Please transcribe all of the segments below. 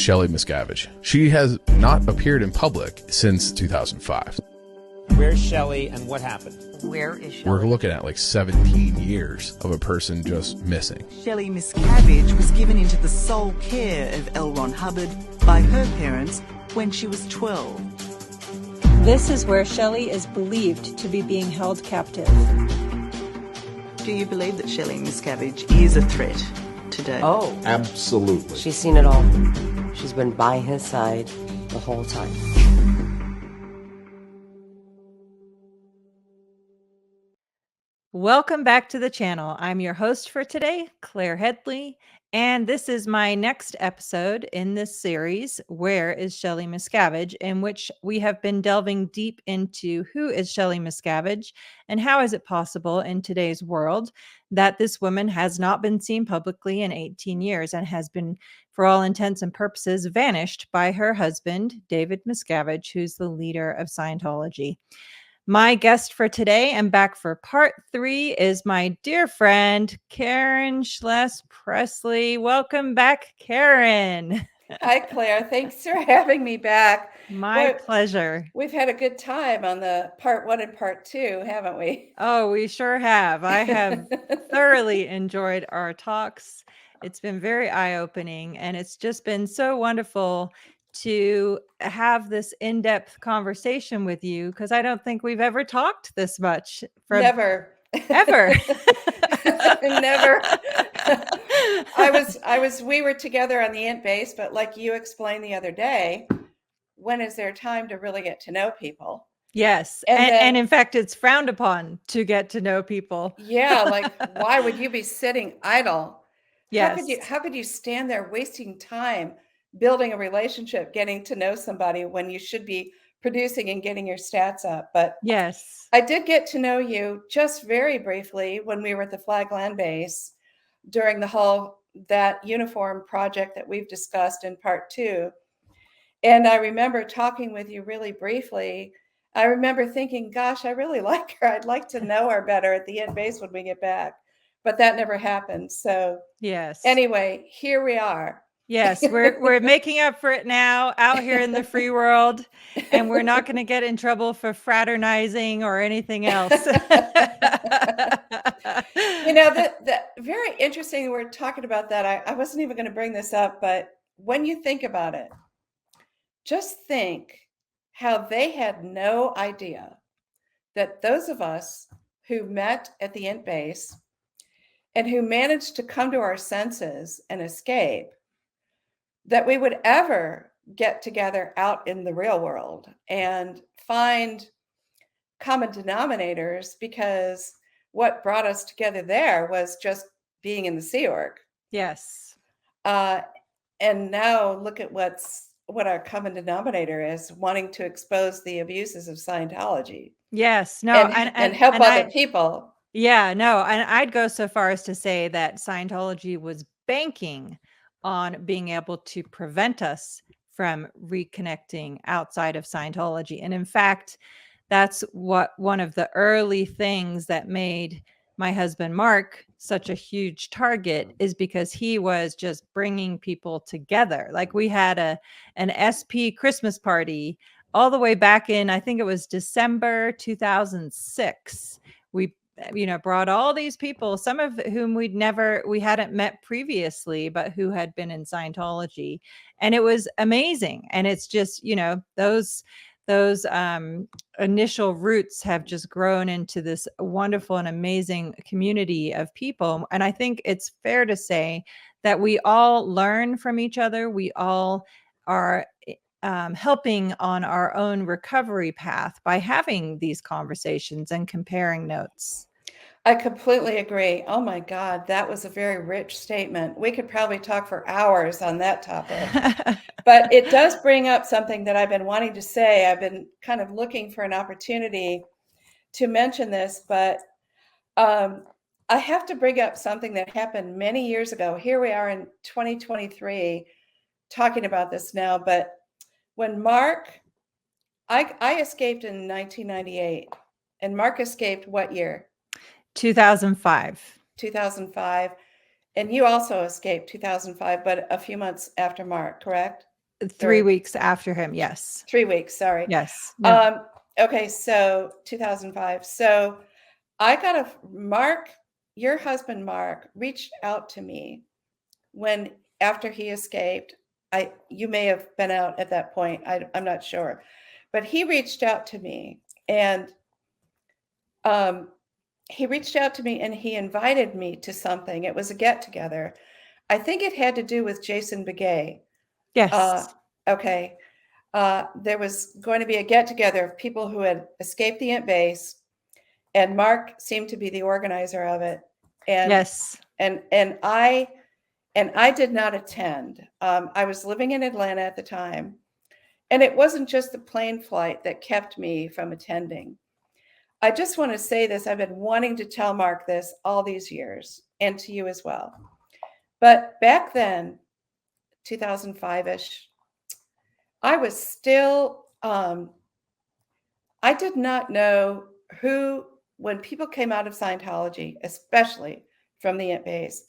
Shelly Miscavige. She has not appeared in public since 2005. Where's Shelly and what happened? Where is Shelly? We're looking at like 17 years of a person just missing. Shelly Miscavige was given into the sole care of L. Ron Hubbard by her parents when she was 12. This is where Shelly is believed to be being held captive. Do you believe that Shelly Miscavige is a threat today? Oh, Absolutely. she's seen it all. She's been by his side the whole time. Welcome back to the channel. I'm your host for today, Claire Headley, and this is my next episode in this series, Where is Shelly Miscavige, in which we have been delving deep into who is Shelly Miscavige and how is it possible in today's world that this woman has not been seen publicly in 18 years and has been, for all intents and purposes, vanished by her husband, David Miscavige, who's the leader of Scientology. My guest for today and back for part 3 is my dear friend, Karen Schless Pressley. Welcome back, Karen. Hi, Claire. Thanks for having me back. My pleasure. We've had a good time on the part 1 and part 2, haven't we? Oh, we sure have. I have thoroughly enjoyed our talks. It's been very eye-opening, and it's just been so wonderful to have this in-depth conversation with you, because I don't think we've ever talked this much. Never. Ever. Never. We were together on the int base, but like you explained the other day, when is there time to really get to know people? Yes. And in fact, it's frowned upon to get to know people. Yeah. Like, why would you be sitting idle? Yes. How could you stand there wasting time building a relationship, getting to know somebody when you should be producing and getting your stats up? But yes, I did get to know you just very briefly when we were at the Flag Land Base during that uniform project that we've discussed in part 2. And I remember talking with you really briefly. I remember thinking, gosh, I really like her. I'd like to know her better at the end base when we get back. But that never happened. So yes. Anyway, here we are. Yes, we're making up for it now out here in the free world, and we're not going to get in trouble for fraternizing or anything else. The very interesting, we're talking about that. I wasn't even going to bring this up, but when you think about it, just think how they had no idea that those of us who met at the int base and who managed to come to our senses and escape, that we would ever get together out in the real world and find common denominators, because what brought us together there was just being in the Sea Org. Yes. And now look at what our common denominator is, wanting to expose the abuses of Scientology. Yes. No. And help other people. Yeah, no. And I'd go so far as to say that Scientology was banking on being able to prevent us from reconnecting outside of Scientology. And in fact, that's what one of the early things that made my husband Mark such a huge target, is because he was just bringing people together. Like, we had an SP Christmas party all the way back in, I think it was December 2006. We brought all these people, some of whom we hadn't met previously, but who had been in Scientology. And it was amazing. And it's just, those initial roots have just grown into this wonderful and amazing community of people. And I think it's fair to say that we all learn from each other. We all are helping on our own recovery path by having these conversations and comparing notes. I completely agree. Oh my God, that was a very rich statement. We could probably talk for hours on that topic. But it does bring up something that I've been wanting to say. I've been kind of looking for an opportunity to mention this, but I have to bring up something that happened many years ago. Here we are in 2023 talking about this now, but when I escaped in 1998, and Mark escaped what year? 2005. 2005. And you also escaped 2005, but a few months after Mark, correct? 3 Or weeks after him. Yes. 3 weeks, sorry. Yes. No. Okay, so 2005. So I got your husband Mark reached out to me after he escaped. You may have been out at that point. I'm not sure, but he reached out to me, and he invited me to something. It was a get together. I think it had to do with Jason Begay. Yes. Okay. There was going to be a get together of people who had escaped the ant base, and Mark seemed to be the organizer of it. And Yes. and I did not attend. I was living in Atlanta at the time, and it wasn't just the plane flight that kept me from attending. I just want to say this. I've been wanting to tell Mark this all these years, and to you as well. But back then, 2005-ish, I was still, I did not know when people came out of Scientology, especially from the ant base,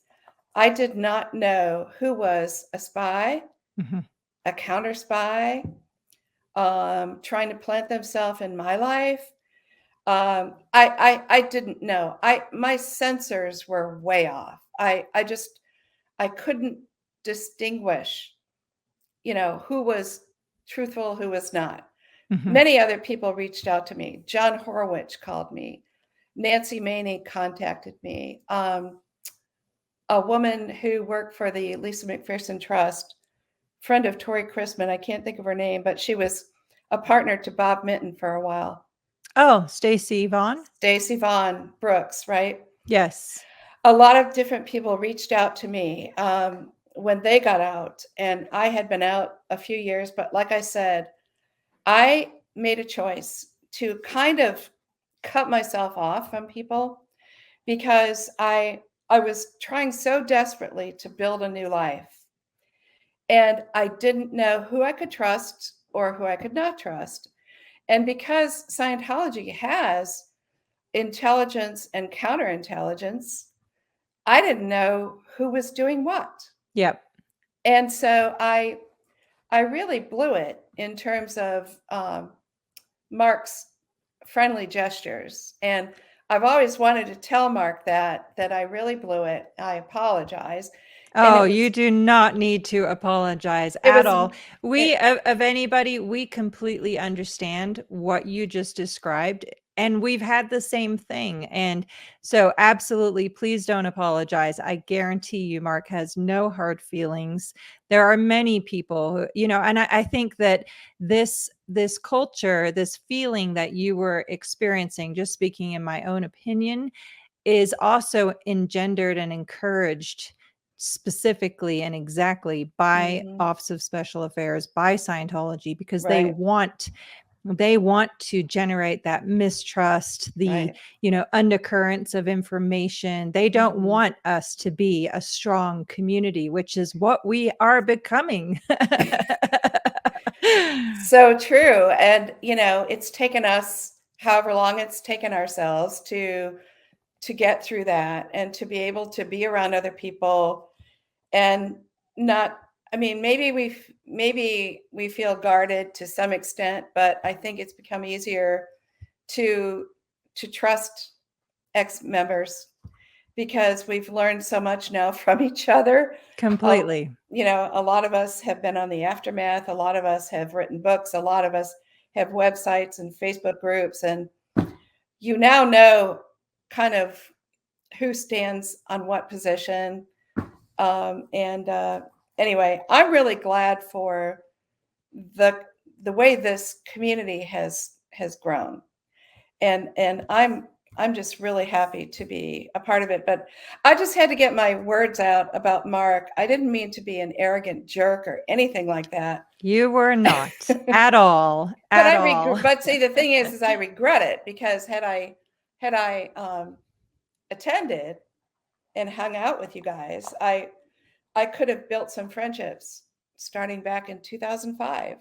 I did not know who was a spy, a counter spy, trying to plant themselves in my life. I didn't know. My sensors were way off. I couldn't distinguish, who was truthful, who was not. Many other people reached out to me. John Horwich called me. Nancy Maney contacted me. A woman who worked for the Lisa McPherson Trust, friend of Tori Chrisman, I can't think of her name, but she was a partner to Bob Minton for a while. Oh, Stacy Vaughn Brooks, right? Yes. A lot of different people reached out to me when they got out, and I had been out a few years, but like I said, I made a choice to kind of cut myself off from people because I was trying so desperately to build a new life. And I didn't know who I could trust or who I could not trust. And because Scientology has intelligence and counterintelligence, I didn't know who was doing what. Yep. And so I really blew it in terms of Mark's friendly gestures. And I've always wanted to tell Mark that I really blew it. I apologize. Oh, you do not need to apologize at all. Of anybody, we completely understand what you just described, and we've had the same thing. And so absolutely, please don't apologize. I guarantee you, Mark has no hard feelings. There are many people who, and I think that this culture, this feeling that you were experiencing, just speaking in my own opinion, is also engendered and encouraged specifically and exactly by Office of Special Affairs, by Scientology, because they want to generate that mistrust, the undercurrents of information. They don't want us to be a strong community, which is what we are becoming. So true. And it's taken us however long it's taken ourselves to get through that and to be able to be around other people and not, maybe we feel guarded to some extent, but I think it's become easier to trust ex-members because we've learned so much now from each other. Completely. A lot of us have been on the aftermath. A lot of us have written books. A lot of us have websites and Facebook groups, and you now know kind of who stands on what position. Anyway, I'm really glad for the way this community has grown, and I'm just really happy to be a part of it. But I just had to get my words out about Mark. I didn't mean to be an arrogant jerk or anything like that. You were not at all. But see, the thing is I regret it, because had I attended and hung out with you guys, I could have built some friendships starting back in 2005.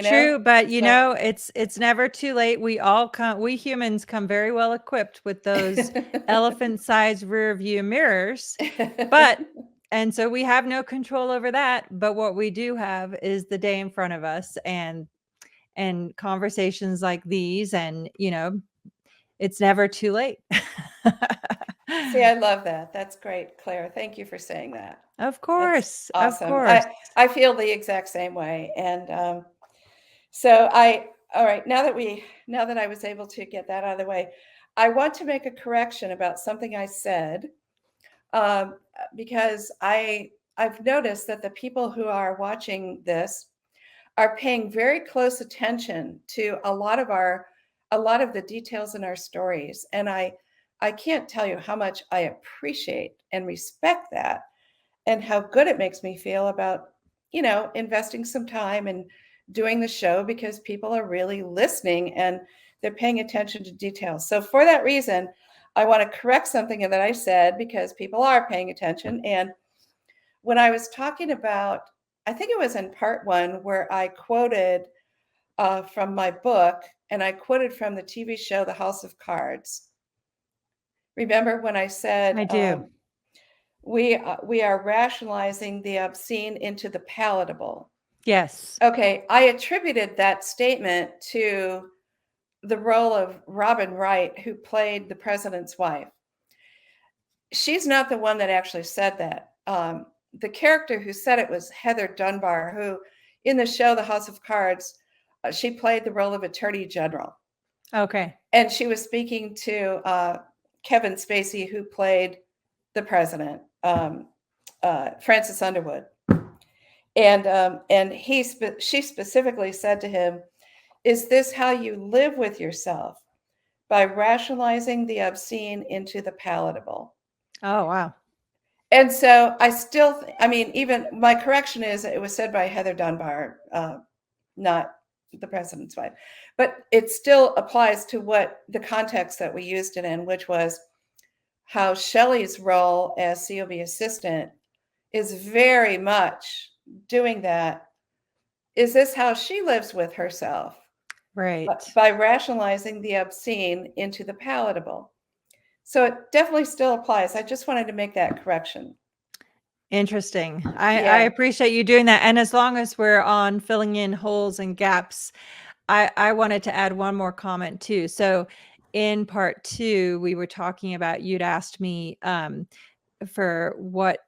True, but it's never too late. We humans come very well equipped with those elephant-sized rear view mirrors. But And so we have no control over that, but what we do have is the day in front of us and conversations like these, and it's never too late. See, I love that. That's great, Claire. Thank you for saying that. Of course. That's Of awesome. course. I feel the exact same way. And all right, now that I was able to get that out of the way, I want to make a correction about something I said, because I've noticed that the people who are watching this are paying very close attention to a lot of the details in our stories. And I can't tell you how much I appreciate and respect that, and how good it makes me feel about, investing some time and doing the show, because people are really listening and they're paying attention to details. So for that reason, I want to correct something that I said, because people are paying attention. And when I was talking about, I think it was in part 1 where I quoted from my book, and I quoted from the TV show The House of Cards. Remember when I said, I do. we are rationalizing the obscene into the palatable? Yes. Okay, I attributed that statement to the role of Robin Wright, who played the president's wife. She's not the one that actually said that. The character who said it was Heather Dunbar, who in the show The House of Cards, she played the role of Attorney General. Okay. And she was speaking to Kevin Spacey, who played the president, Francis Underwood. And she specifically said to him, "Is this how you live with yourself? By rationalizing the obscene into the palatable?" Oh, wow. And so even my correction is it was said by Heather Dunbar, not the president's wife, but it still applies to what the context that we used it in, which was how Shelly's role as COB assistant is very much doing that. Is this how she lives with herself? Right. By rationalizing the obscene into the palatable. So it definitely still applies. I just wanted to make that correction. Interesting. I appreciate you doing that. And as long as we're on filling in holes and gaps, I wanted to add one more comment too. So in part 2, we were talking about, you'd asked me for what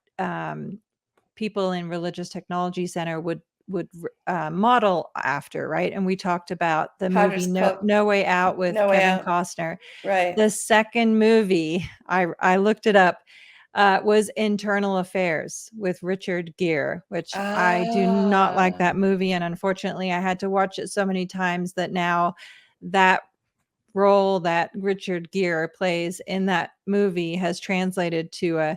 people in Religious Technology Center would model after, right? And we talked about the movie No Way Out with Kevin Costner. Right. The second movie, I looked it up, was Internal Affairs with Richard Gere, which I do not like that movie. And unfortunately, I had to watch it so many times that now that role that Richard Gere plays in that movie has translated to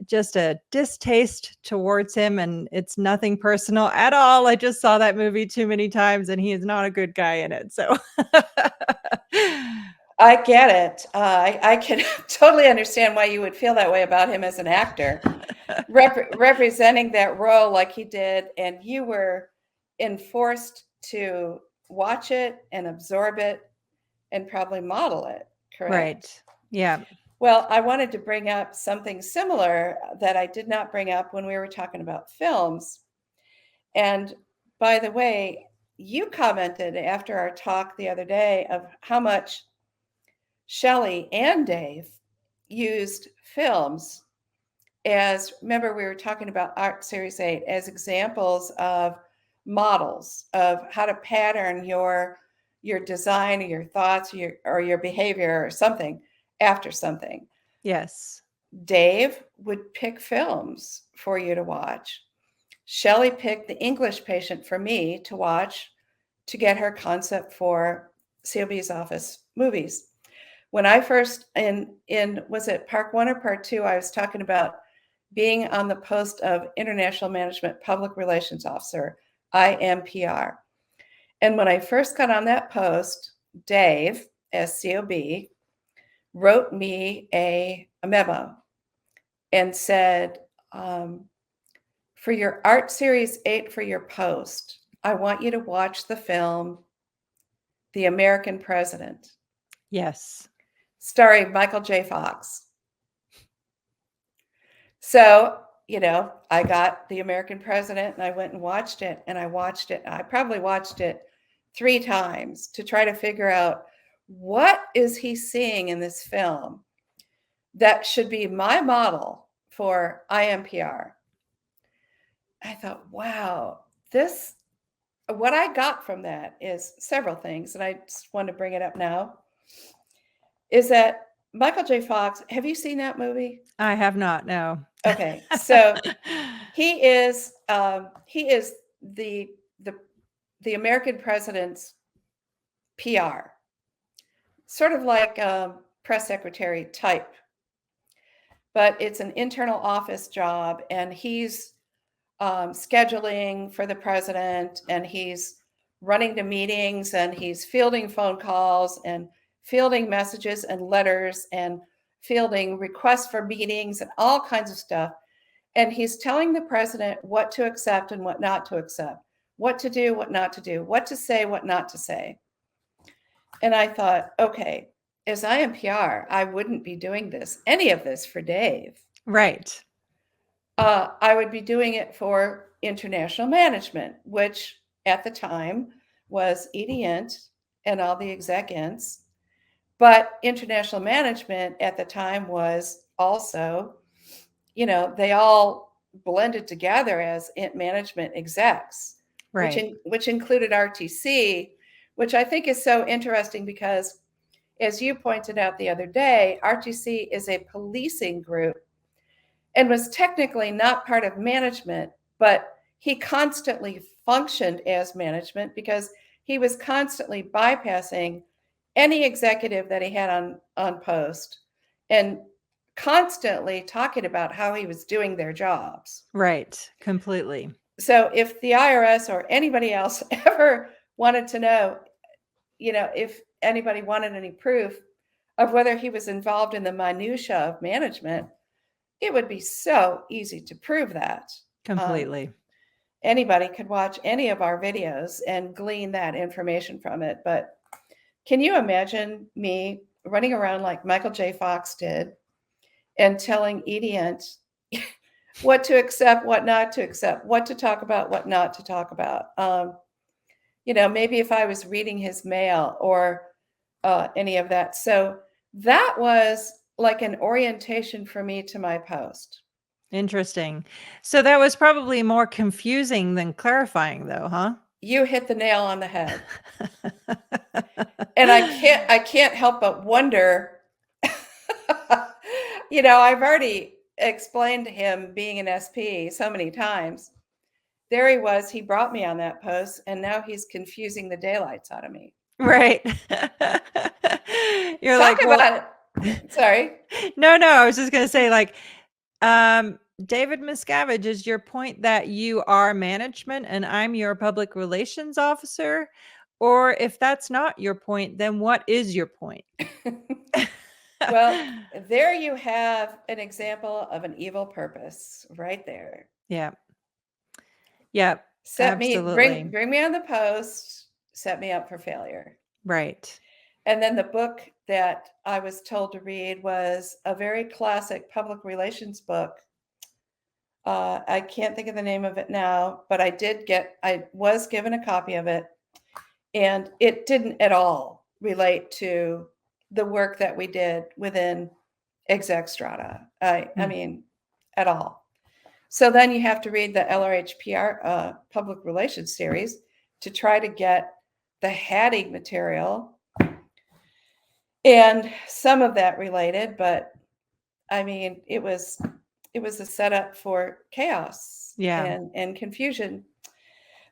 just a distaste towards him, and it's nothing personal at all. I just saw that movie too many times, and he is not a good guy in it. So I get it. I can totally understand why you would feel that way about him as an actor, representing that role like he did, and you were enforced to watch it and absorb it and probably model it, correct? Right. Yeah. Well, I wanted to bring up something similar that I did not bring up when we were talking about films. And by the way, you commented after our talk the other day of how much Shelly and Dave used films as, remember we were talking about Art Series 8 as examples of models of how to pattern your design or your thoughts or your behavior or something after something. Yes. Dave would pick films for you to watch. Shelly picked The English Patient for me to watch to get her concept for COB's office movies. When I first, was it part 1 or part 2, I was talking about being on the post of International Management Public Relations Officer, IMPR. And when I first got on that post, Dave, as COB, wrote me a memo and said, for your Art Series 8 for your post, I want you to watch the film The American President. Yes. Starring Michael J. Fox. So, I got The American President and I went and watched it, and I watched it. I probably watched it 3 times to try to figure out what is he seeing in this film that should be my model for IMPR. I thought, wow, what I got from that is several things, and I just want to bring it up now, is that Michael J. Fox, have you seen that movie? I have not, no. Okay, so he is the American president's PR, sort of like press secretary type, but it's an internal office job, and he's scheduling for the president, and he's running the meetings, and he's fielding phone calls and fielding messages and letters and fielding requests for meetings and all kinds of stuff. And he's telling the president what to accept and what not to accept, what to do, what not to do, what to say, what not to say. And I thought, okay, as IMPR, I wouldn't be doing any of this for Dave. Right. I would be doing it for international management, which at the time was Edie Int and all the exec ints. But international management at the time was also, they all blended together as management execs, Right. which included RTC, which I think is so interesting because, as you pointed out the other day, RTC is a policing group and was technically not part of management, but he constantly functioned as management because he was constantly bypassing any executive that he had on post and constantly talking about how he was doing their jobs. Right. Completely. So if the IRS or anybody else ever wanted to know, if anybody wanted any proof of whether he was involved in the minutia of management, it would be so easy to prove that. Completely. Anybody could watch any of our videos and glean that information from it. But can you imagine me running around like Michael J. Fox did and telling Edie Int what to accept, what not to accept, what to talk about, what not to talk about? Maybe if I was reading his mail or any of that. So that was like an orientation for me to my post. Interesting. So that was probably more confusing than clarifying, though, huh? You hit the nail on the head. And I can't help but wonder, I've already explained to him being an SP so many times. There he was, he brought me on that post, and now he's confusing the daylights out of me. Right. You're Talk like, about it. Sorry. No, I was just going to say, like, David Miscavige, is your point that you are management and I'm your public relations officer? Or if that's not your point, then what is your point? Well, there you have an example of an evil purpose right there. Yeah. Yeah. Bring me on the post, set me up for failure. Right. And then the book that I was told to read was a very classic public relations book. I can't think of the name of it now, but I was given a copy of it, and it didn't at all relate to the work that we did within exec strata. I mean, at all. So then you have to read the LRHPR public relations series to try to get the Hattie material. And some of that related, but I mean, it was a setup for chaos and confusion.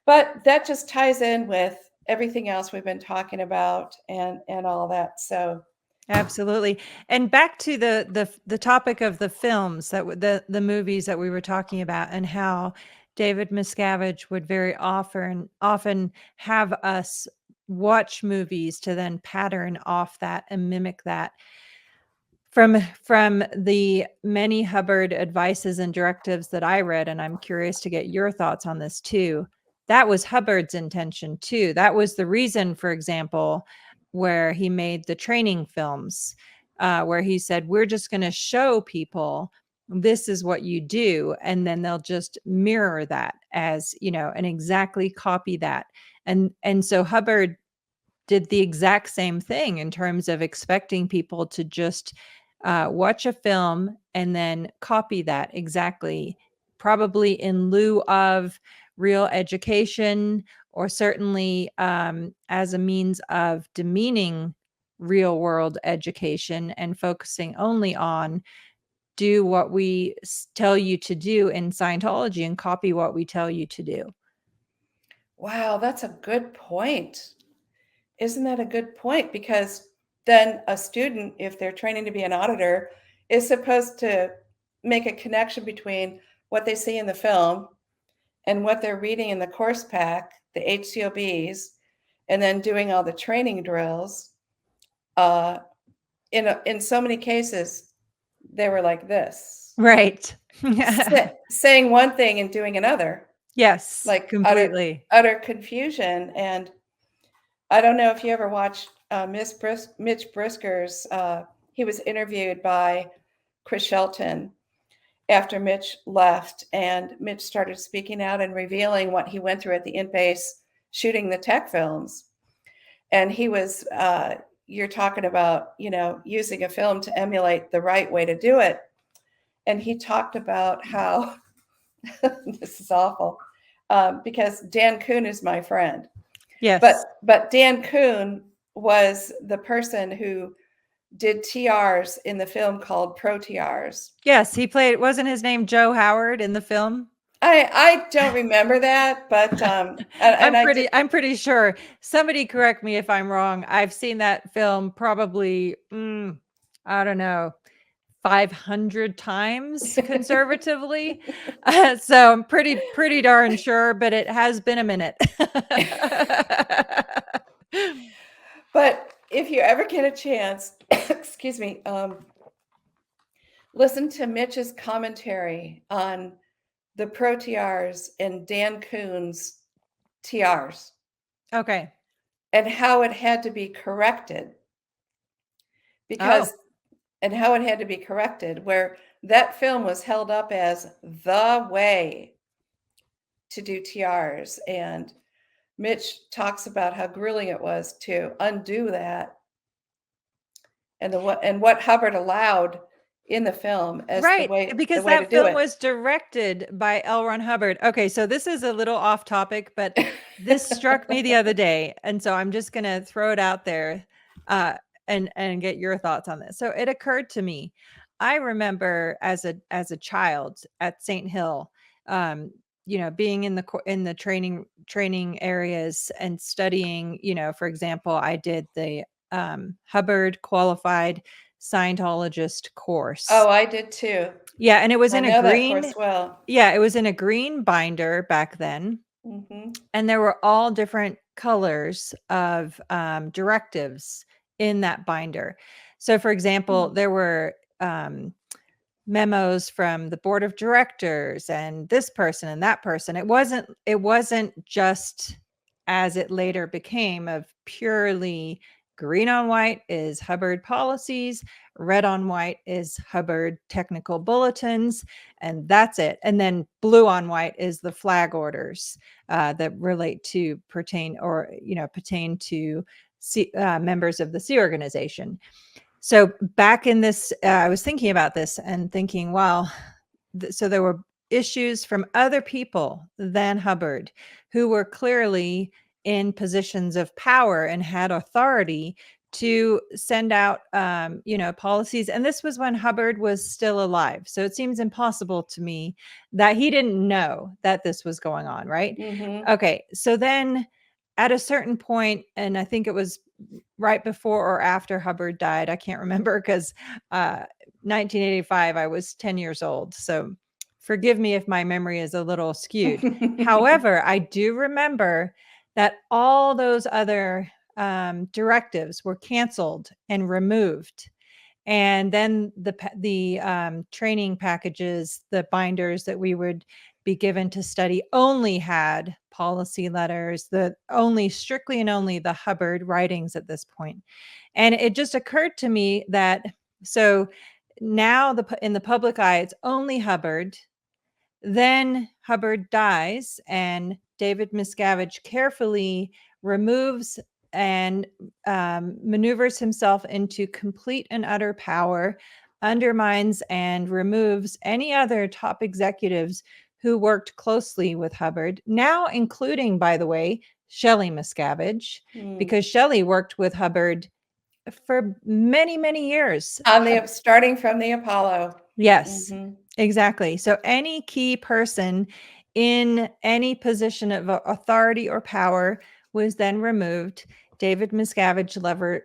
But that just ties in with everything else we've been talking about and all that. So absolutely. And back to the topic of the films, that the movies that we were talking about, and how David Miscavige would very often have us watch movies to then pattern off that and mimic that. From the many Hubbard advices and directives that I read, and I'm curious to get your thoughts on this too, that was Hubbard's intention too. That was the reason, for example, where he made the training films, where he said, we're just going to show people this is what you do. And then they'll just mirror that as, and exactly copy that. And so Hubbard did the exact same thing in terms of expecting people to just watch a film and then copy that exactly, probably in lieu of real education, or certainly as a means of demeaning real world education and focusing only on do what we tell you to do in Scientology and copy what we tell you to do. Wow, that's a good point. Isn't that a good point? Because then a student, if they're training to be an auditor, is supposed to make a connection between what they see in the film and what they're reading in the course pack, the HCOBs, and then doing all the training drills. In so many cases, they were like this. Right. Saying one thing and doing another. Yes, Like completely. utter confusion. And I don't know if you ever watched Mitch Brisker's, he was interviewed by Chris Shelton after Mitch left, and Mitch started speaking out and revealing what he went through at the in-base shooting the tech films. And he was, you're talking about, using a film to emulate the right way to do it. And he talked about how, this is awful, because Dan Kuhn is my friend. Yes. But Dan Kuhn was the person who did TRs in the film called Pro TRs. Yes, he played, wasn't his name Joe Howard in the film? I don't remember that, but I'm pretty sure. Somebody correct me if I'm wrong. I've seen that film probably, I don't know, 500 times conservatively. So I'm pretty darn sure, but it has been a minute. But if you ever get a chance, excuse me, listen to Mitch's commentary on the Pro TRs and Dan Kuhn's TRs. Okay. And how it had to be corrected. And how it had to be corrected, where that film was held up as the way to do TRs. And Mitch talks about how grueling it was to undo that, and what Hubbard allowed in the film as right, the way, because the way that film was directed by L. Ron Hubbard. Okay, so this is a little off topic, but this struck me the other day, and so I'm just going to throw it out there and get your thoughts on this. So it occurred to me, I remember as a child at St. Hill, being in the training areas and studying. For example, I did the Hubbard qualified Scientologist course. Oh, I did too. Yeah, and it was in a green. That course well. Yeah, it was in a green binder back then, and there were all different colors of directives in that binder. So, for example, there were memos from the board of directors and this person and that person. It wasn't just, as it later became, of purely green on white is Hubbard policies, red on white is Hubbard technical bulletins, and that's it. And then blue on white is the flag orders that pertain to members of the Sea organization. So back in this, I was thinking about this and thinking, wow, so there were issues from other people than Hubbard who were clearly in positions of power and had authority to send out, policies. And this was when Hubbard was still alive. So it seems impossible to me that he didn't know that this was going on, right? Okay. So then at a certain point, and I think it was right before or after Hubbard died, I can't remember, because 1985, I was 10 years old. So forgive me if my memory is a little skewed. However, I do remember that all those other directives were canceled and removed. And then the training packages, the binders that we would be given to study, only had policy letters, strictly and only the Hubbard writings at this point. And it just occurred to me that, so now in the public eye, it's only Hubbard. Then Hubbard dies, and David Miscavige carefully removes and maneuvers himself into complete and utter power, undermines and removes any other top executives who worked closely with Hubbard, now including, by the way, Shelly Miscavige, because Shelly worked with Hubbard for many, many years. Starting from the Apollo. Yes, exactly. So any key person in any position of authority or power was then removed. David Miscavige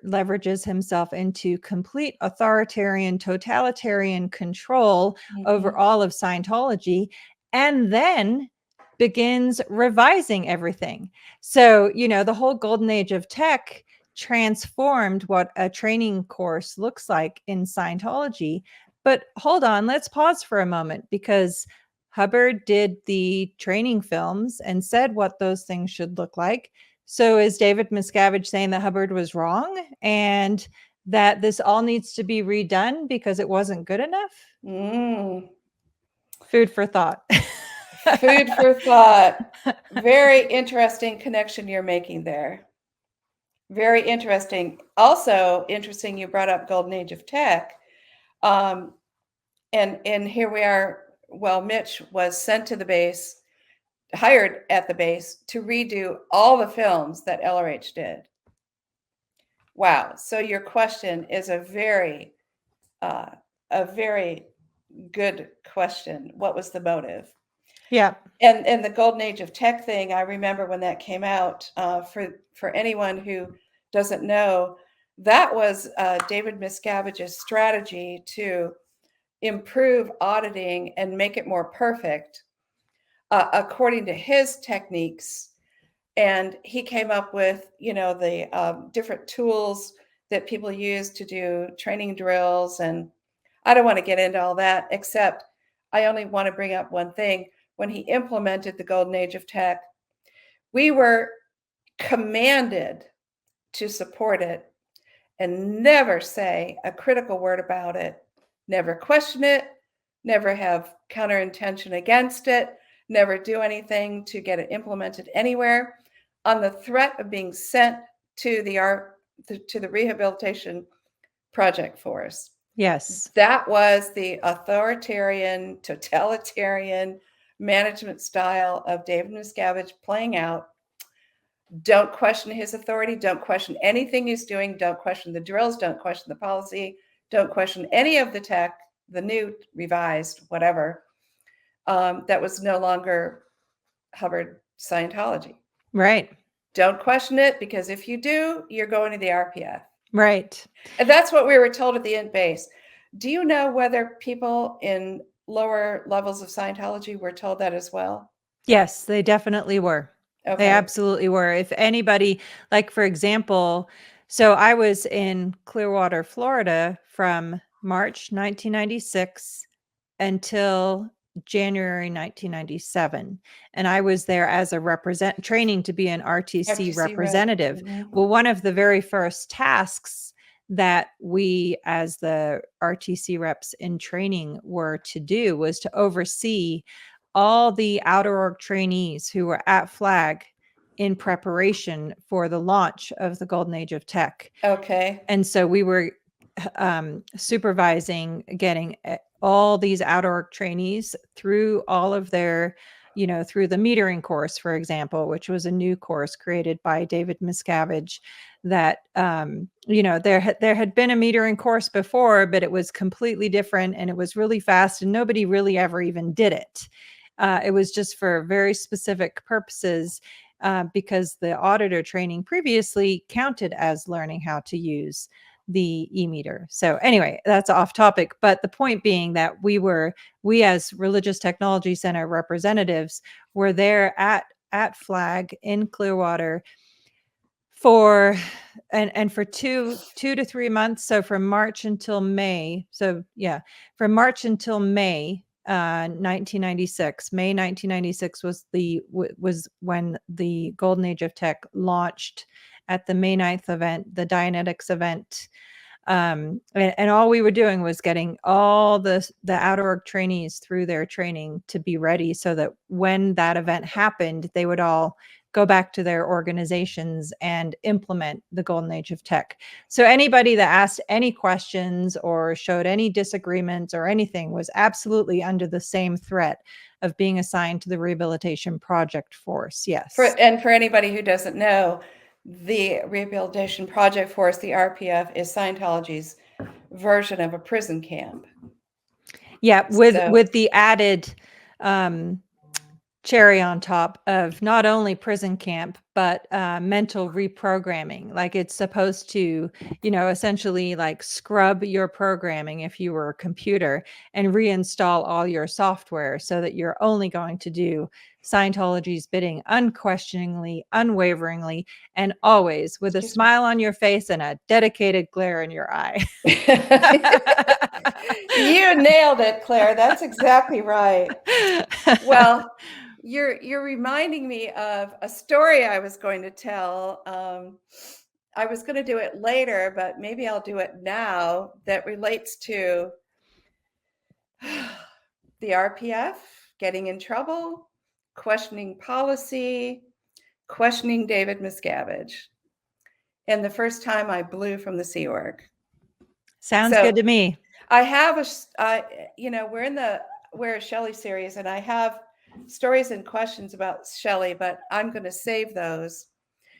leverages himself into complete authoritarian, totalitarian control over all of Scientology, and then begins revising everything. So, the whole golden age of tech transformed what a training course looks like in Scientology. But hold on, let's pause for a moment, because Hubbard did the training films and said what those things should look like. So is David Miscavige saying that Hubbard was wrong and that this all needs to be redone because it wasn't good enough? Food for thought. Food for thought. Very interesting connection you're making there. Very interesting. Also interesting, you brought up Golden Age of Tech. And here we are. Well, Mitch was sent to the base, hired at the base to redo all the films that LRH did. Wow. So your question is a very good question. What was the motive? Yeah. And the Golden Age of Tech thing, I remember when that came out, for anyone who doesn't know, that was David Miscavige's strategy to improve auditing and make it more perfect according to his techniques. And he came up with, the different tools that people use to do training drills. And I don't want to get into all that, except I only want to bring up one thing. When he implemented the Golden Age of Tech, we were commanded to support it and never say a critical word about it, never question it, never have counter intention against it, never do anything to get it implemented anywhere, on the threat of being sent to the rehabilitation project force. Yes. That was the authoritarian, totalitarian management style of David Miscavige playing out. Don't question his authority. Don't question anything he's doing. Don't question the drills. Don't question the policy. Don't question any of the tech, the new, revised, whatever, that was no longer Hubbard Scientology. Right. Don't question it, because if you do, you're going to the RPF. Right. And that's what we were told at the Int base. Do you know whether people in lower levels of Scientology were told that as well? Yes, they definitely were. Okay. They absolutely were. If anybody, like, for example, so I was in Clearwater, Florida from March 1996 until January 1997. And I was there as a training to be an RTC representative. Well, one of the very first tasks that we as the RTC reps in training were to do was to oversee all the outer org trainees who were at Flag in preparation for the launch of the Golden Age of Tech. Okay. And so we were supervising getting all these outer org trainees through all of their, through the metering course, for example, which was a new course created by David Miscavige that, there had been a metering course before, but it was completely different and it was really fast and nobody really ever even did it. It was just for very specific purposes, because the auditor training previously counted as learning how to use the e-meter. So anyway, that's off topic. But the point being that we as Religious Technology Center representatives were there at Flag in Clearwater for 2 to 3 months. So from March until May. So yeah, from March until May 1996. May 1996 was when the Golden Age of Tech launched at the May 9th event, the Dianetics event And all we were doing was getting all the outer org trainees through their training to be ready, so that when that event happened, they would all go back to their organizations and implement the golden age of tech. So anybody that asked any questions or showed any disagreements or anything was absolutely under the same threat of being assigned to the rehabilitation project force. Yes. For anybody who doesn't know, the Rehabilitation Project Force, the RPF, is Scientology's version of a prison camp. Yeah, with the added cherry on top of not only prison camp, but mental reprogramming. Like, it's supposed to, essentially like scrub your programming if you were a computer and reinstall all your software, so that you're only going to do Scientology's bidding unquestioningly, unwaveringly, and always with a smile on your face and a dedicated glare in your eye. You nailed it, Claire. That's exactly right. Well, you're reminding me of a story I was going to tell. I was going to do it later, but maybe I'll do it now, that relates to the RPF getting in trouble, questioning policy, questioning David Miscavige, and the first time I blew from the Sea Org. Sounds good to me. I have we're a Shelly series, and I have stories and questions about Shelly, but I'm going to save those,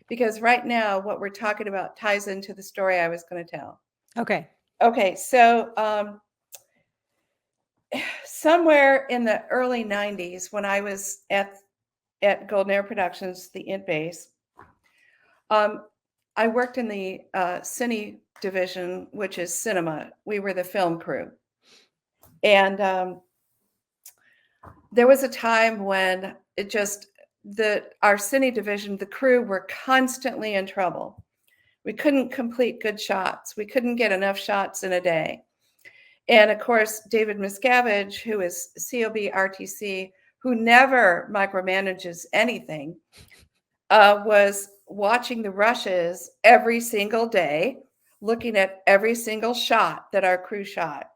because right now what we're talking about ties into the story I was going to tell. Okay. So somewhere in the early 90s, when I was at Golden Air Productions, the Int base, I worked in the cine division, which is cinema. We were the film crew. And there was a time when our cine division, the crew, were constantly in trouble. We couldn't complete good shots. We couldn't get enough shots in a day. And of course, David Miscavige, who is COB RTC, who never micromanages anything, was watching the rushes every single day, looking at every single shot that our crew shot.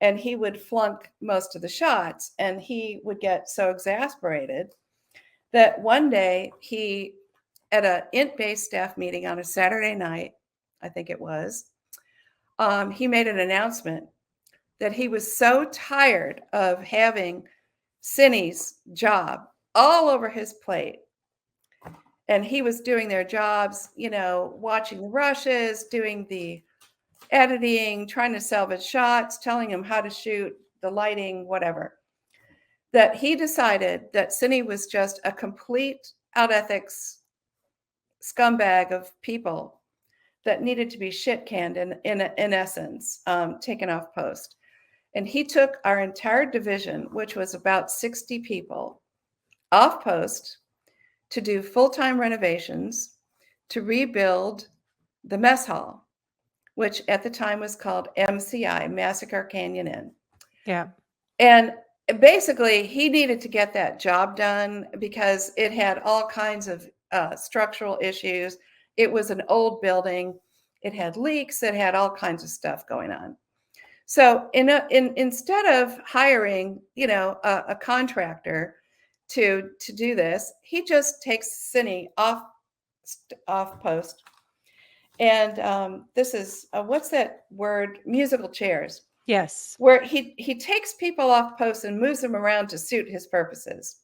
And he would flunk most of the shots, and he would get so exasperated that one day he, at an Int-based staff meeting on a Saturday night, I think it was, he made an announcement that he was so tired of having Cine's job all over his plate. And he was doing their jobs, watching the rushes, doing the editing, trying to salvage shots, telling him how to shoot, the lighting, whatever, that he decided that Cine was just a complete out ethics scumbag of people that needed to be shit canned in essence, taken off post. And he took our entire division, which was about 60 people, off post to do full-time renovations, to rebuild the mess hall, which at the time was called MCI, Massacre Canyon Inn. Yeah. And basically, he needed to get that job done because it had all kinds of structural issues. It was an old building. It had leaks. It had all kinds of stuff going on. So instead of hiring, a contractor to do this, he just takes Cine off post. And this is, what's that word? Musical chairs. Yes. Where he takes people off post and moves them around to suit his purposes.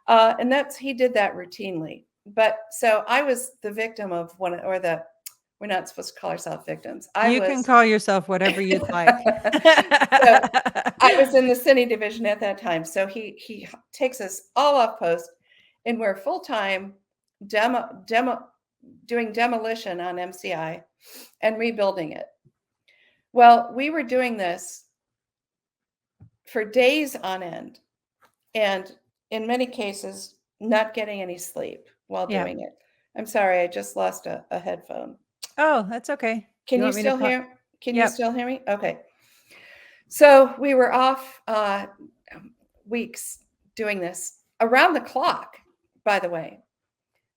And he did that routinely. But so I was the victim of we're not supposed to call ourselves victims. You can call yourself whatever you'd like. So I was in the Cine division at that time. So he takes us all off post, and we're full-time doing demolition on MCI and rebuilding it. Well, we were doing this for days on end, and in many cases, not getting any sleep while doing it. I'm sorry, I just lost a headphone. Oh, that's okay. Can you still hear? Can you still hear me? Okay. So we were off weeks doing this around the clock, by the way.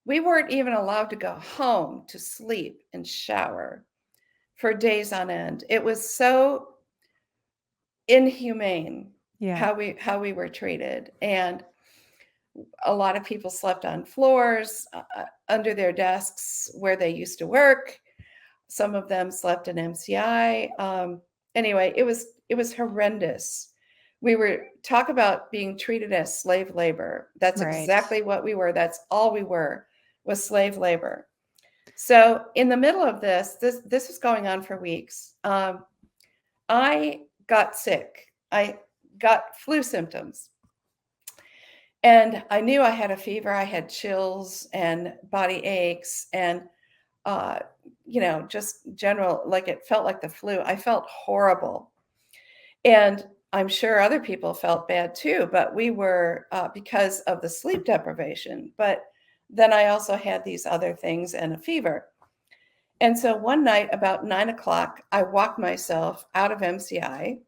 We weren't even allowed to go home to sleep and shower for days on end. It was so inhumane Yeah. how we were treated. And a lot of people slept on floors, under their desks where they used to work. Some of them slept in MCI. Anyway, it was horrendous. We were talk about being treated as slave labor. That's Right. exactly what we were. That's all we were, was slave labor. So in the middle of this was going on for weeks. I got sick. I got flu symptoms. And I knew I had a fever. I had chills and body aches and, just general, like it felt like the flu. I felt horrible. And I'm sure other people felt bad too, but we were, because of the sleep deprivation. But then I also had these other things and a fever. And so one night about 9 o'clock, I walked myself out of MCI.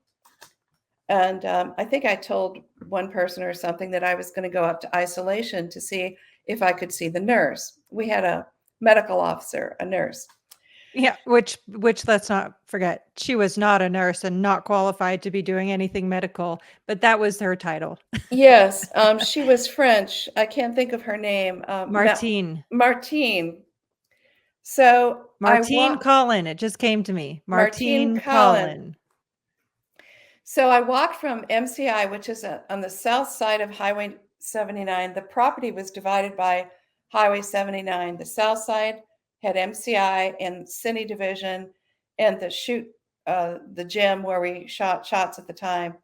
And I think I told one person or something that I was going to go up to isolation to see if I could see the nurse. We had a medical officer, a nurse. Yeah, which let's not forget, she was not a nurse and not qualified to be doing anything medical, but that was her title. Yes, she was French. I can't think of her name. Martine. Martine. So Martine Collin. It just came to me. Martine Collin. So I walked from MCI, which is on the south side of Highway 79. The property was divided by Highway 79. The south side had MCI and Cine Division and the gym where we shot shots at the time,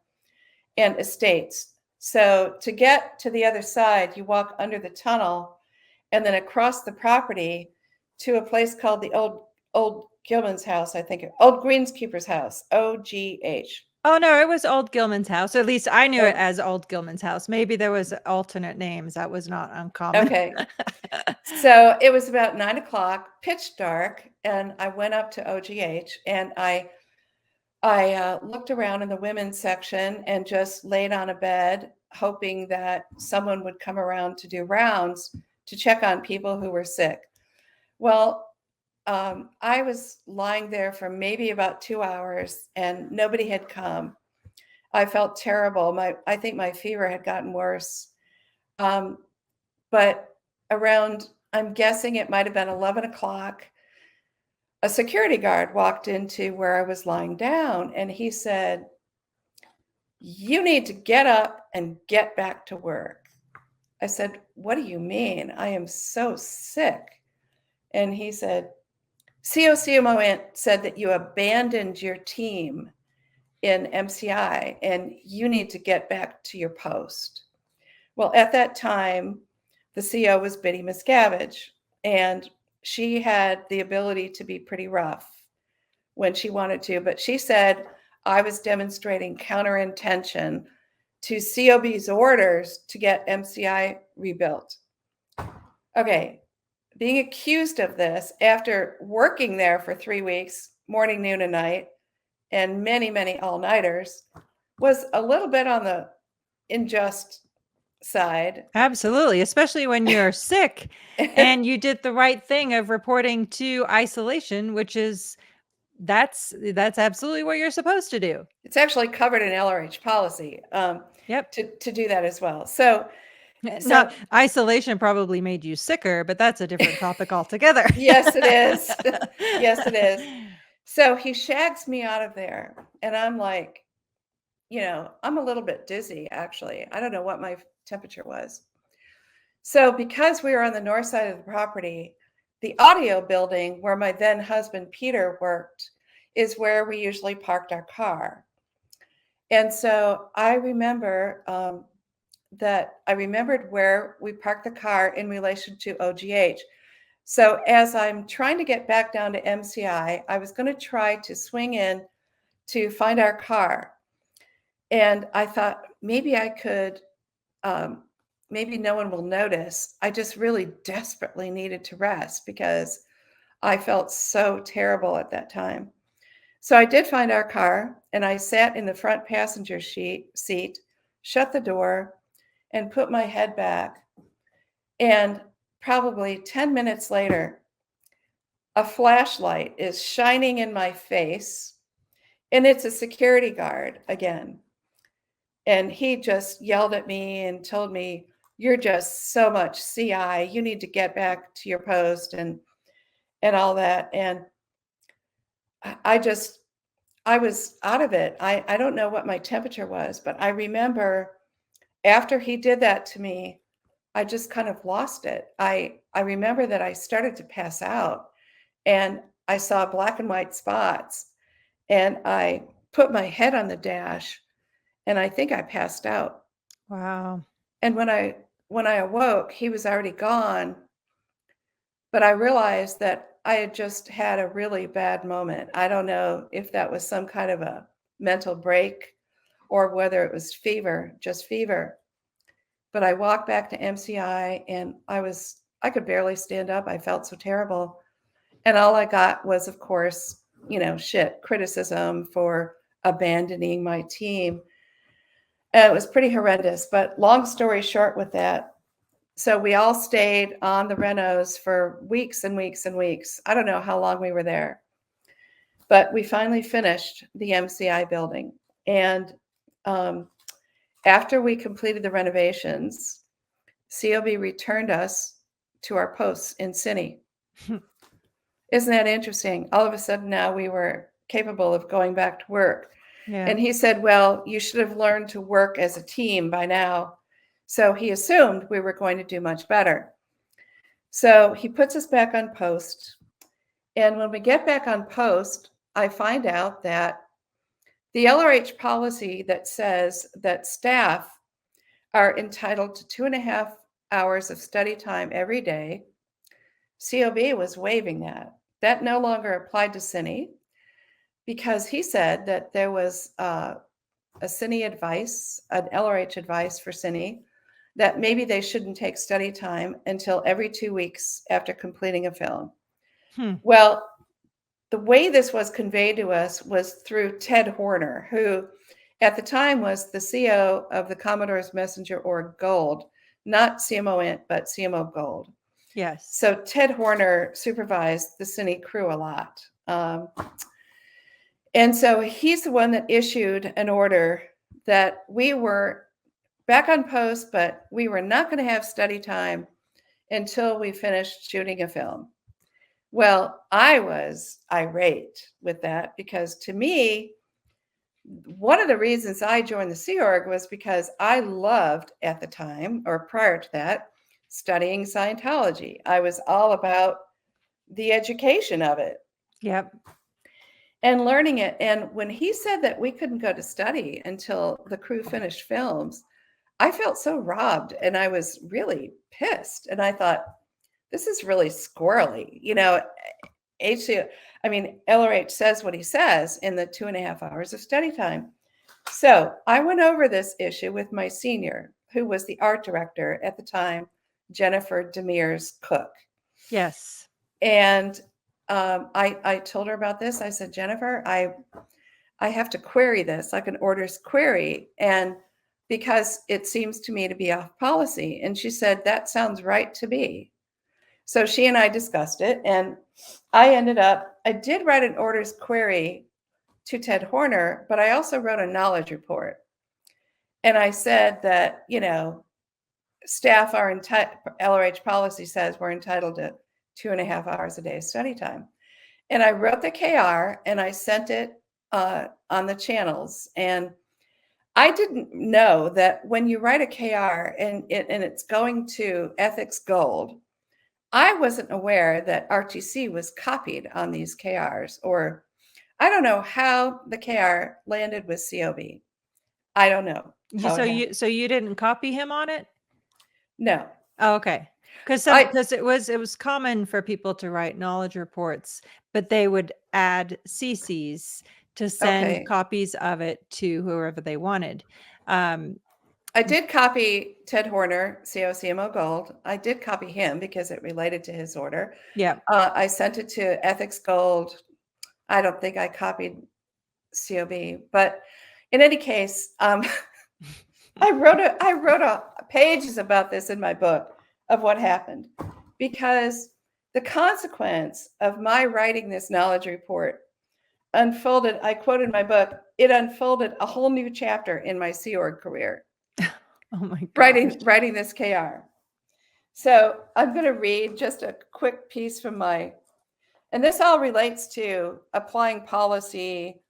and estates. So to get to the other side, you walk under the tunnel and then across the property to a place called the Old Gilman's House, I think, Old Greenskeeper's House, OGH. Oh, no, it was Old Gilman's House. At least I knew it as Old Gilman's House. Maybe there was alternate names. That was not uncommon. Okay. So it was about 9 o'clock, pitch dark, and I went up to OGH and I looked around in the women's section and just laid on a bed, hoping that someone would come around to do rounds to check on people who were sick. Well, I was lying there for maybe about 2 hours and nobody had come. I felt terrible. I think my fever had gotten worse. But around, I'm guessing it might have been 11 o'clock, a security guard walked into where I was lying down and he said, "You need to get up and get back to work." I said, "What do you mean? I am so sick." And he said, "COCMO said that you abandoned your team in MCI and you need to get back to your post." Well, at that time, the CO was Shelly Miscavige, and she had the ability to be pretty rough when she wanted to, but she said I was demonstrating counterintention to COB's orders to get MCI rebuilt. Okay, being accused of this after working there for 3 weeks, morning, noon, and night, and many, many all-nighters, was a little bit on the unjust side. Absolutely, especially when you're sick and you did the right thing of reporting to isolation, which is that's absolutely what you're supposed to do. It's actually covered in LRH policy. Yep. To do that as well. So isolation probably made you sicker, but that's a different topic altogether. Yes, it is. Yes, it is. So he shags me out of there, and I'm like, I'm a little bit dizzy, actually. I don't know what my temperature was. So because we were on the north side of the property, the audio building where my then husband, Peter, worked is where we usually parked our car. And so I remember that I remembered where we parked the car in relation to OGH. So as I'm trying to get back down to MCI, I was going to try to swing in to find our car. And I thought maybe I could, maybe no one will notice. I just really desperately needed to rest because I felt so terrible at that time. So I did find our car and I sat in the front passenger seat, shut the door, and put my head back. And probably 10 minutes later, a flashlight is shining in my face, and it's a security guard again. And he just yelled at me and told me, "You're just so much CI. You need to get back to your post," and all that. And I was out of it. I don't know what my temperature was, but I remember after he did that to me, I just kind of lost it. I remember that I started to pass out, and I saw black and white spots, and I put my head on the dash, and I think I passed out. Wow. And when I awoke, he was already gone, but I realized that I had just had a really bad moment. I don't know if that was some kind of a mental break or whether it was fever, just fever. But I walked back to MCI, and I could barely stand up. I felt so terrible. And all I got was, of course, criticism for abandoning my team. And it was pretty horrendous. But long story short with that, so we all stayed on the renos for weeks and weeks and weeks. I don't know how long we were there, but we finally finished the MCI building. And after we completed the renovations, COB returned us to our posts in Cine. Isn't that interesting? All of a sudden now we were capable of going back to work. Yeah. And he said, "Well, you should have learned to work as a team by now." So he assumed we were going to do much better. So he puts us back on post. And when we get back on post, I find out that the LRH policy that says that staff are entitled to 2.5 hours of study time every day, COB was waiving that. That no longer applied to Cine because he said that there was a Cine advice, an LRH advice for Cine, that maybe they shouldn't take study time until every 2 weeks after completing a film. Well, the way this was conveyed to us was through Ted Horner, who at the time was the CO of the Commodore's Messenger Org Gold, not CMO Int, but CMO Gold. Yes. So Ted Horner supervised the Cine crew a lot. And so he's the one that issued an order that we were back on post, but we were not going to have study time until we finished shooting a film. Well, I was irate with that because to me, one of the reasons I joined the Sea Org was because I loved at the time, or prior to that, studying Scientology. I was all about the education of it. Yep. And learning it. And when he said that we couldn't go to study until the crew finished films, I felt so robbed and I was really pissed. And I thought, this is really squirrely. LRH says what he says in the 2.5 hours of study time. So I went over this issue with my senior, who was the art director at the time, Jennifer Demire's Cook. Yes. And I told her about this. I said, "Jennifer, I have to query this, like an orders query, and because it seems to me to be off policy." And she said, "That sounds right to me." So she and I discussed it, and I did write an orders query to Ted Horner, but I also wrote a knowledge report. And I said that, staff are LRH policy says we're entitled to 2.5 hours a day of study time. And I wrote the KR and I sent it on the channels. And I didn't know that when you write a KR and it's going to Ethics Gold, I wasn't aware that RTC was copied on these KRs, or I don't know how the KR landed with COB. I don't know. So you didn't copy him on it? No. Oh, okay. Because it was common for people to write knowledge reports, but they would add CCs to send copies of it to whoever they wanted. I did copy Ted Horner, CMO Gold. I did copy him because it related to his order. Yeah. I sent it to Ethics Gold. I don't think I copied COB, but in any case, I wrote pages about this in my book of what happened, because The consequence of my writing this knowledge report unfolded, I quote in my book, it unfolded a whole new chapter in my Sea Org career. Oh my gosh. Writing this KR. So I'm going to read just a quick piece from and this all relates to applying policy,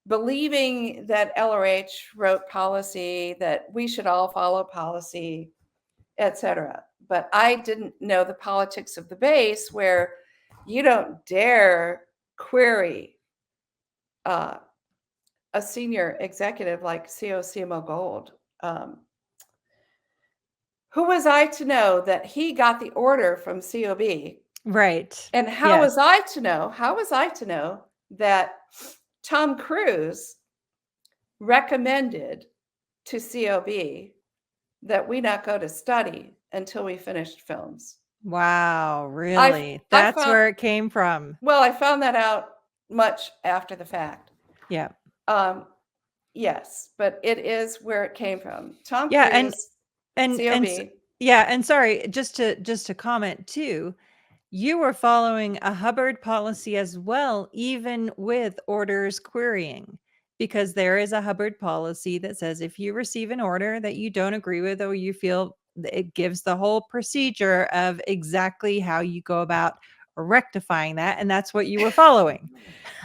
believing that LRH wrote policy, that we should all follow policy, etc. But I didn't know the politics of the base, where you don't dare query a senior executive like CMO Gold. Who was I to know that he got the order from COB? Right. And how was I to know that Tom Cruise recommended to COB that we not go to study until we finished films? Wow, really? That's where it came from. Well, I found that out much after the fact. Yeah. Yes, but it is where it came from. Tom Cruise, and COB. And sorry, just to comment too, you were following a Hubbard policy as well, even with orders querying, because there is a Hubbard policy that says if you receive an order that you don't agree with, or you feel it gives the whole procedure of exactly how you go about rectifying that. And that's what you were following.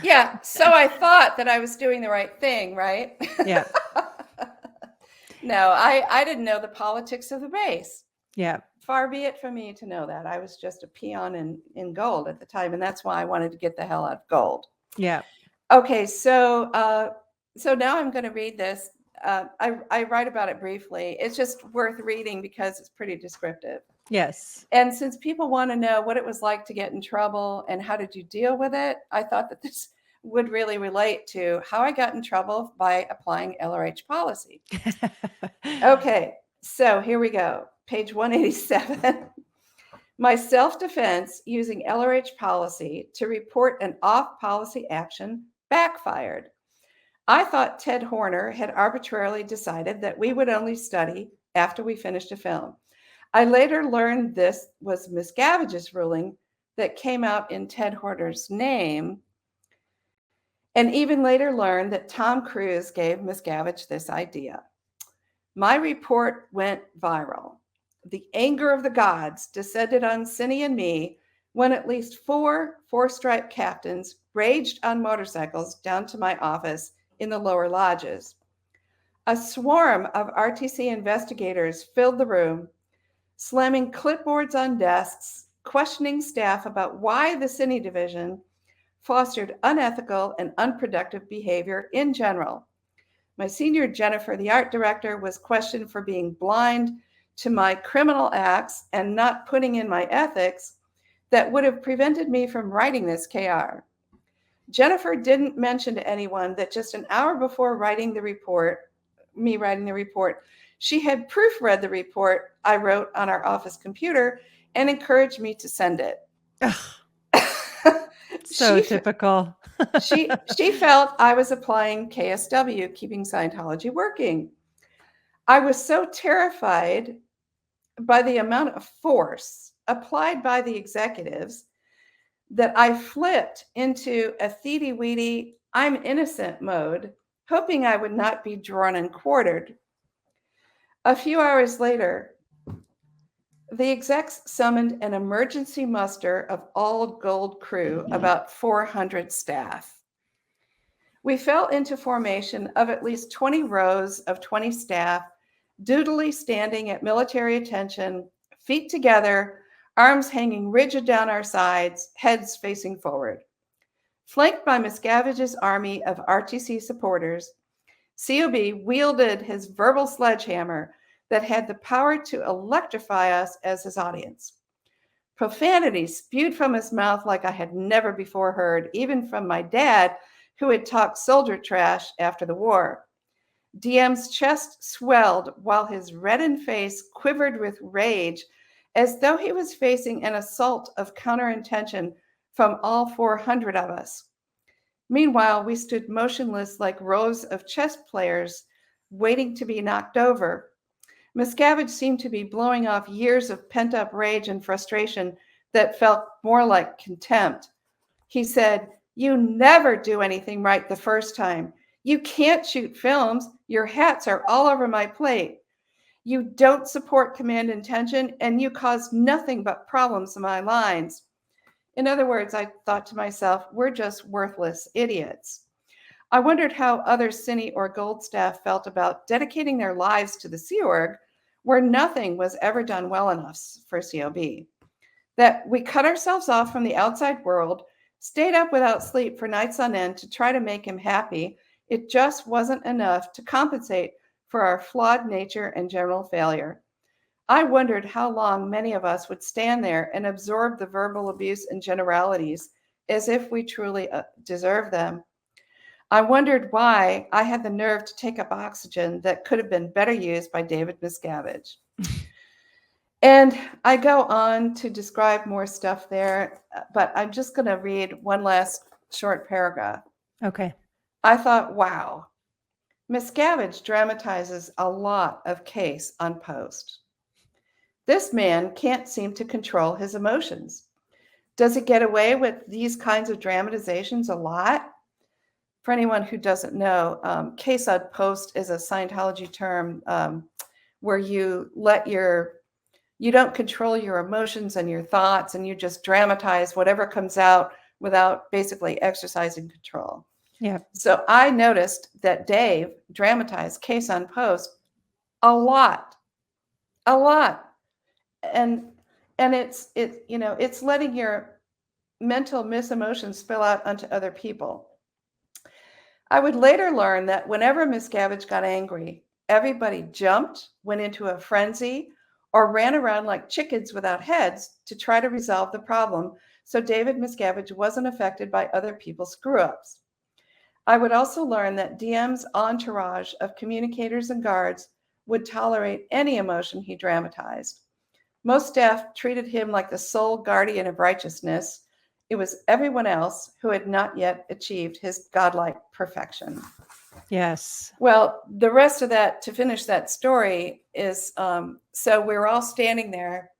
Yeah. So I thought that I was doing the right thing, right? Yeah. No, I didn't know the politics of the base. Yeah. Far be it from me to know that. I was just a peon in gold at the time. And that's why I wanted to get the hell out of gold. Yeah. Okay. So now I'm going to read this. I write about it briefly. It's just worth reading because it's pretty descriptive. Yes. And since people want to know what it was like to get in trouble and how did you deal with it, I thought that this would really relate to how I got in trouble by applying LRH policy. Okay, so here we go. Page 187. My self-defense using LRH policy to report an off-policy action backfired. I thought Ted Horner had arbitrarily decided that we would only study after we finished a film. I later learned this was Miscavige's ruling that came out in Ted Horner's name, and even later learned that Tom Cruise gave Miscavige this idea. My report went viral. The anger of the gods descended on Cine and me when at least four-stripe captains raged on motorcycles down to my office in the lower lodges. A swarm of RTC investigators filled the room, slamming clipboards on desks, questioning staff about why the Cine division fostered unethical and unproductive behavior in general. My senior Jennifer, the art director, was questioned for being blind to my criminal acts and not putting in my ethics that would have prevented me from writing this KR. Jennifer didn't mention to anyone that just an hour before writing the report, she had proofread the report I wrote on our office computer and encouraged me to send it. So typical. she felt I was applying KSW, keeping Scientology working. I was so terrified by the amount of force applied by the executives that I flipped into a thiety-weety, I'm innocent mode, hoping I would not be drawn and quartered. A few hours later, the execs summoned an emergency muster of all gold crew, about 400 staff. We fell into formation of at least 20 rows of 20 staff, doodly standing at military attention, feet together, arms hanging rigid down our sides, heads facing forward. Flanked by Miscavige's army of RTC supporters, COB wielded his verbal sledgehammer that had the power to electrify us as his audience. Profanity spewed from his mouth like I had never before heard, even from my dad, who had talked soldier trash after the war. DM's chest swelled while his reddened face quivered with rage, as though he was facing an assault of counterintention from all 400 of us. Meanwhile, we stood motionless like rows of chess players waiting to be knocked over. Miscavige seemed to be blowing off years of pent-up rage and frustration that felt more like contempt. He said, "You never do anything right the first time. You can't shoot films. Your hats are all over my plate. You don't support command intention, and you cause nothing but problems in my lines." In other words, I thought to myself, we're just worthless idiots. I wondered how other Cine or Gold staff felt about dedicating their lives to the Sea Org, where nothing was ever done well enough for COB. That we cut ourselves off from the outside world, stayed up without sleep for nights on end to try to make him happy. It just wasn't enough to compensate for our flawed nature and general failure. I wondered how long many of us would stand there and absorb the verbal abuse and generalities as if we truly deserve them. I wondered why I had the nerve to take up oxygen that could have been better used by David Miscavige. And I go on to describe more stuff there, but I'm just going to read one last short paragraph. Okay. I thought, wow, Miscavige dramatizes a lot of case on post. This man can't seem to control his emotions. Does he get away with these kinds of dramatizations a lot? For anyone who doesn't know, case on post is a Scientology term where you don't control your emotions and your thoughts, and you just dramatize whatever comes out without basically exercising control. Yeah. So I noticed that Dave dramatized case on post a lot. And it's letting your mental misemotions spill out onto other people. I would later learn that whenever Miscavige got angry, everybody jumped, went into a frenzy, or ran around like chickens without heads to try to resolve the problem, so David Miscavige wasn't affected by other people's screw-ups. I would also learn that DM's entourage of communicators and guards would tolerate any emotion he dramatized. Most staff treated him like the sole guardian of righteousness. It was everyone else who had not yet achieved his godlike perfection. Yes. Well, the rest of that, to finish that story, is so we were all standing there,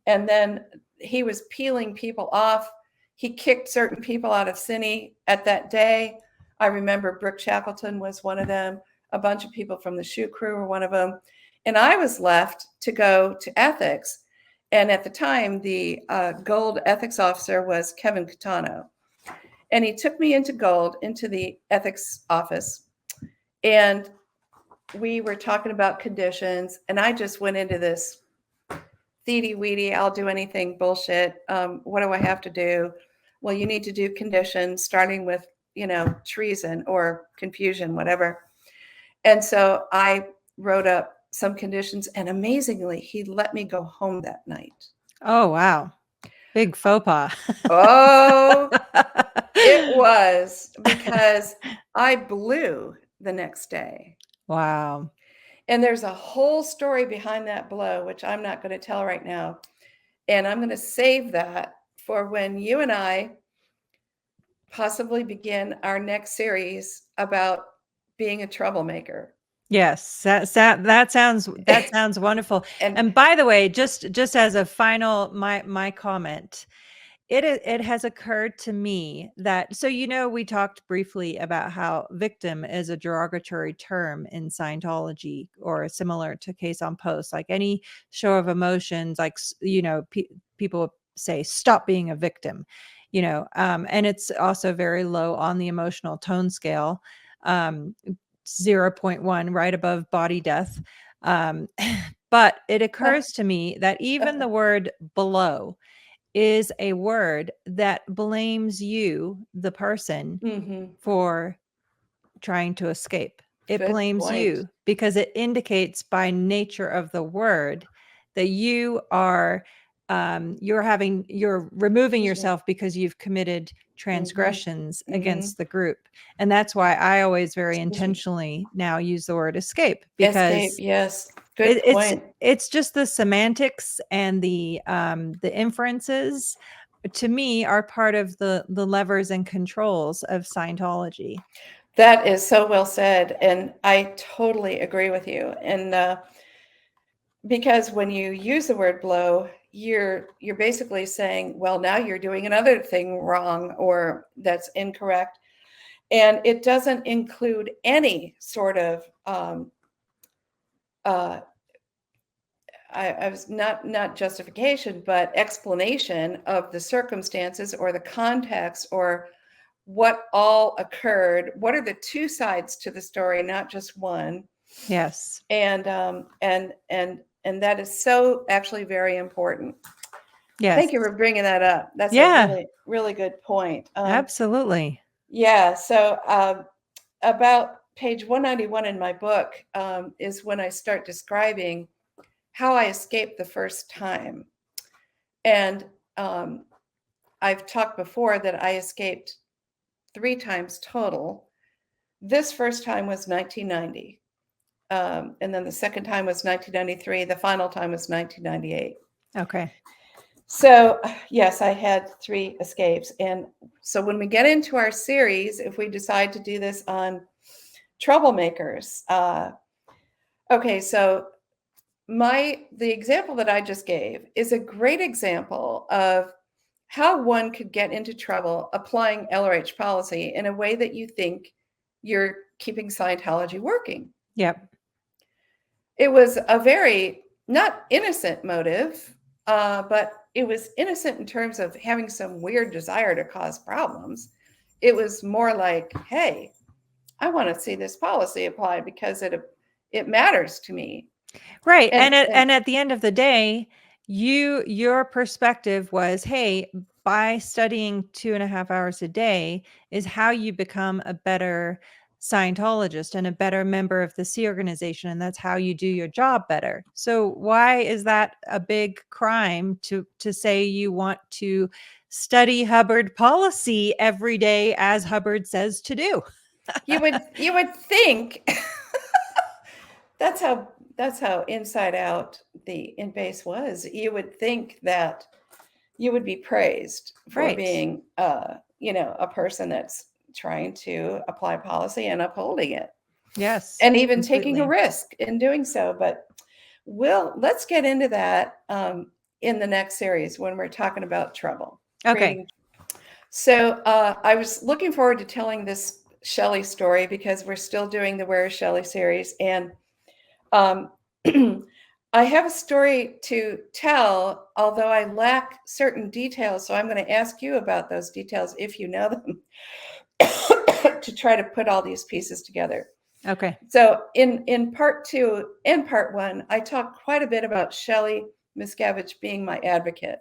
and then he was peeling people off. He kicked certain people out of Cine at that day. I remember Brooke Shackleton was one of them. A bunch of people from the shoot crew were one of them. And I was left to go to ethics. And at the time, the Gold ethics officer was Kevin Catano. And he took me into Gold, into the ethics office. And we were talking about conditions. And I just went into this theedy-weedy, I'll do anything bullshit. What do I have to do? Well, you need to do conditions, starting with, treason or confusion, whatever. And so I wrote up some conditions, and amazingly, he let me go home that night. Oh, wow. Big faux pas. Oh, it was, because I blew the next day. Wow. And there's a whole story behind that blow, which I'm not going to tell right now. And I'm going to save that for when you and I possibly begin our next series about being a troublemaker. Yes, that sounds wonderful. And by the way, just as a final my comment, it has occurred to me that, so we talked briefly about how victim is a derogatory term in Scientology, or similar to case on post, like any show of emotions, like people say stop being a victim, and it's also very low on the emotional tone scale. 0.1, right above body death. But it occurs to me that even the word below is a word that blames you, the person, for trying to escape. It blames you because it indicates by nature of the word that you are you're removing yourself because you've committed transgressions against the group. And that's why I always very intentionally now use the word escape, because yes, good point. It's just the semantics and the inferences, to me, are part of the levers and controls of Scientology. That is so well said, and I totally agree with you. And because when you use the word blow, you're basically saying, well, now you're doing another thing wrong or that's incorrect. And it doesn't include any sort of I was not justification, but explanation of the circumstances or the context or what all occurred. What are the two sides to the story, not just one? Yes. And that is so actually very important. Yes. Thank you for bringing that up. That's Yeah. a really, really good point. Absolutely. Yeah. So about page 191 in my book is when I start describing how I escaped the first time. And I've talked before that I escaped 3 times total. This first time was 1990. And then the second time was 1993. The final time was 1998. Okay. So yes, I had 3 escapes. And so when we get into our series, if we decide to do this on troublemakers, okay, so the example that I just gave is a great example of how one could get into trouble applying LRH policy in a way that you think you're keeping Scientology working. Yep. It was a very not innocent motive, but it was innocent in terms of having some weird desire to cause problems. It was more like, hey, I want to see this policy applied because it matters to me. Right. And at the end of the day, your perspective was, hey, by studying 2.5 hours a day is how you become a better Scientologist and a better member of the Sea organization. And that's how you do your job better. So why is that a big crime to say you want to study Hubbard policy every day as Hubbard says to do? You would think that's how inside out the in-base was. You would think that you would be praised for Right. being a person that's trying to apply policy and upholding it. Yes. And even completely. taking a risk in doing so. But let's get into that in the next series when we're talking about trouble. Okay. So I was looking forward to telling this Shelly story because we're still doing the Where is Shelly series. And I have a story to tell, although I lack certain details. So I'm going to ask you about those details if you know them to try to put all these pieces together. Okay. So in part 2 and part 1, I talked quite a bit about Shelly Miscavige being my advocate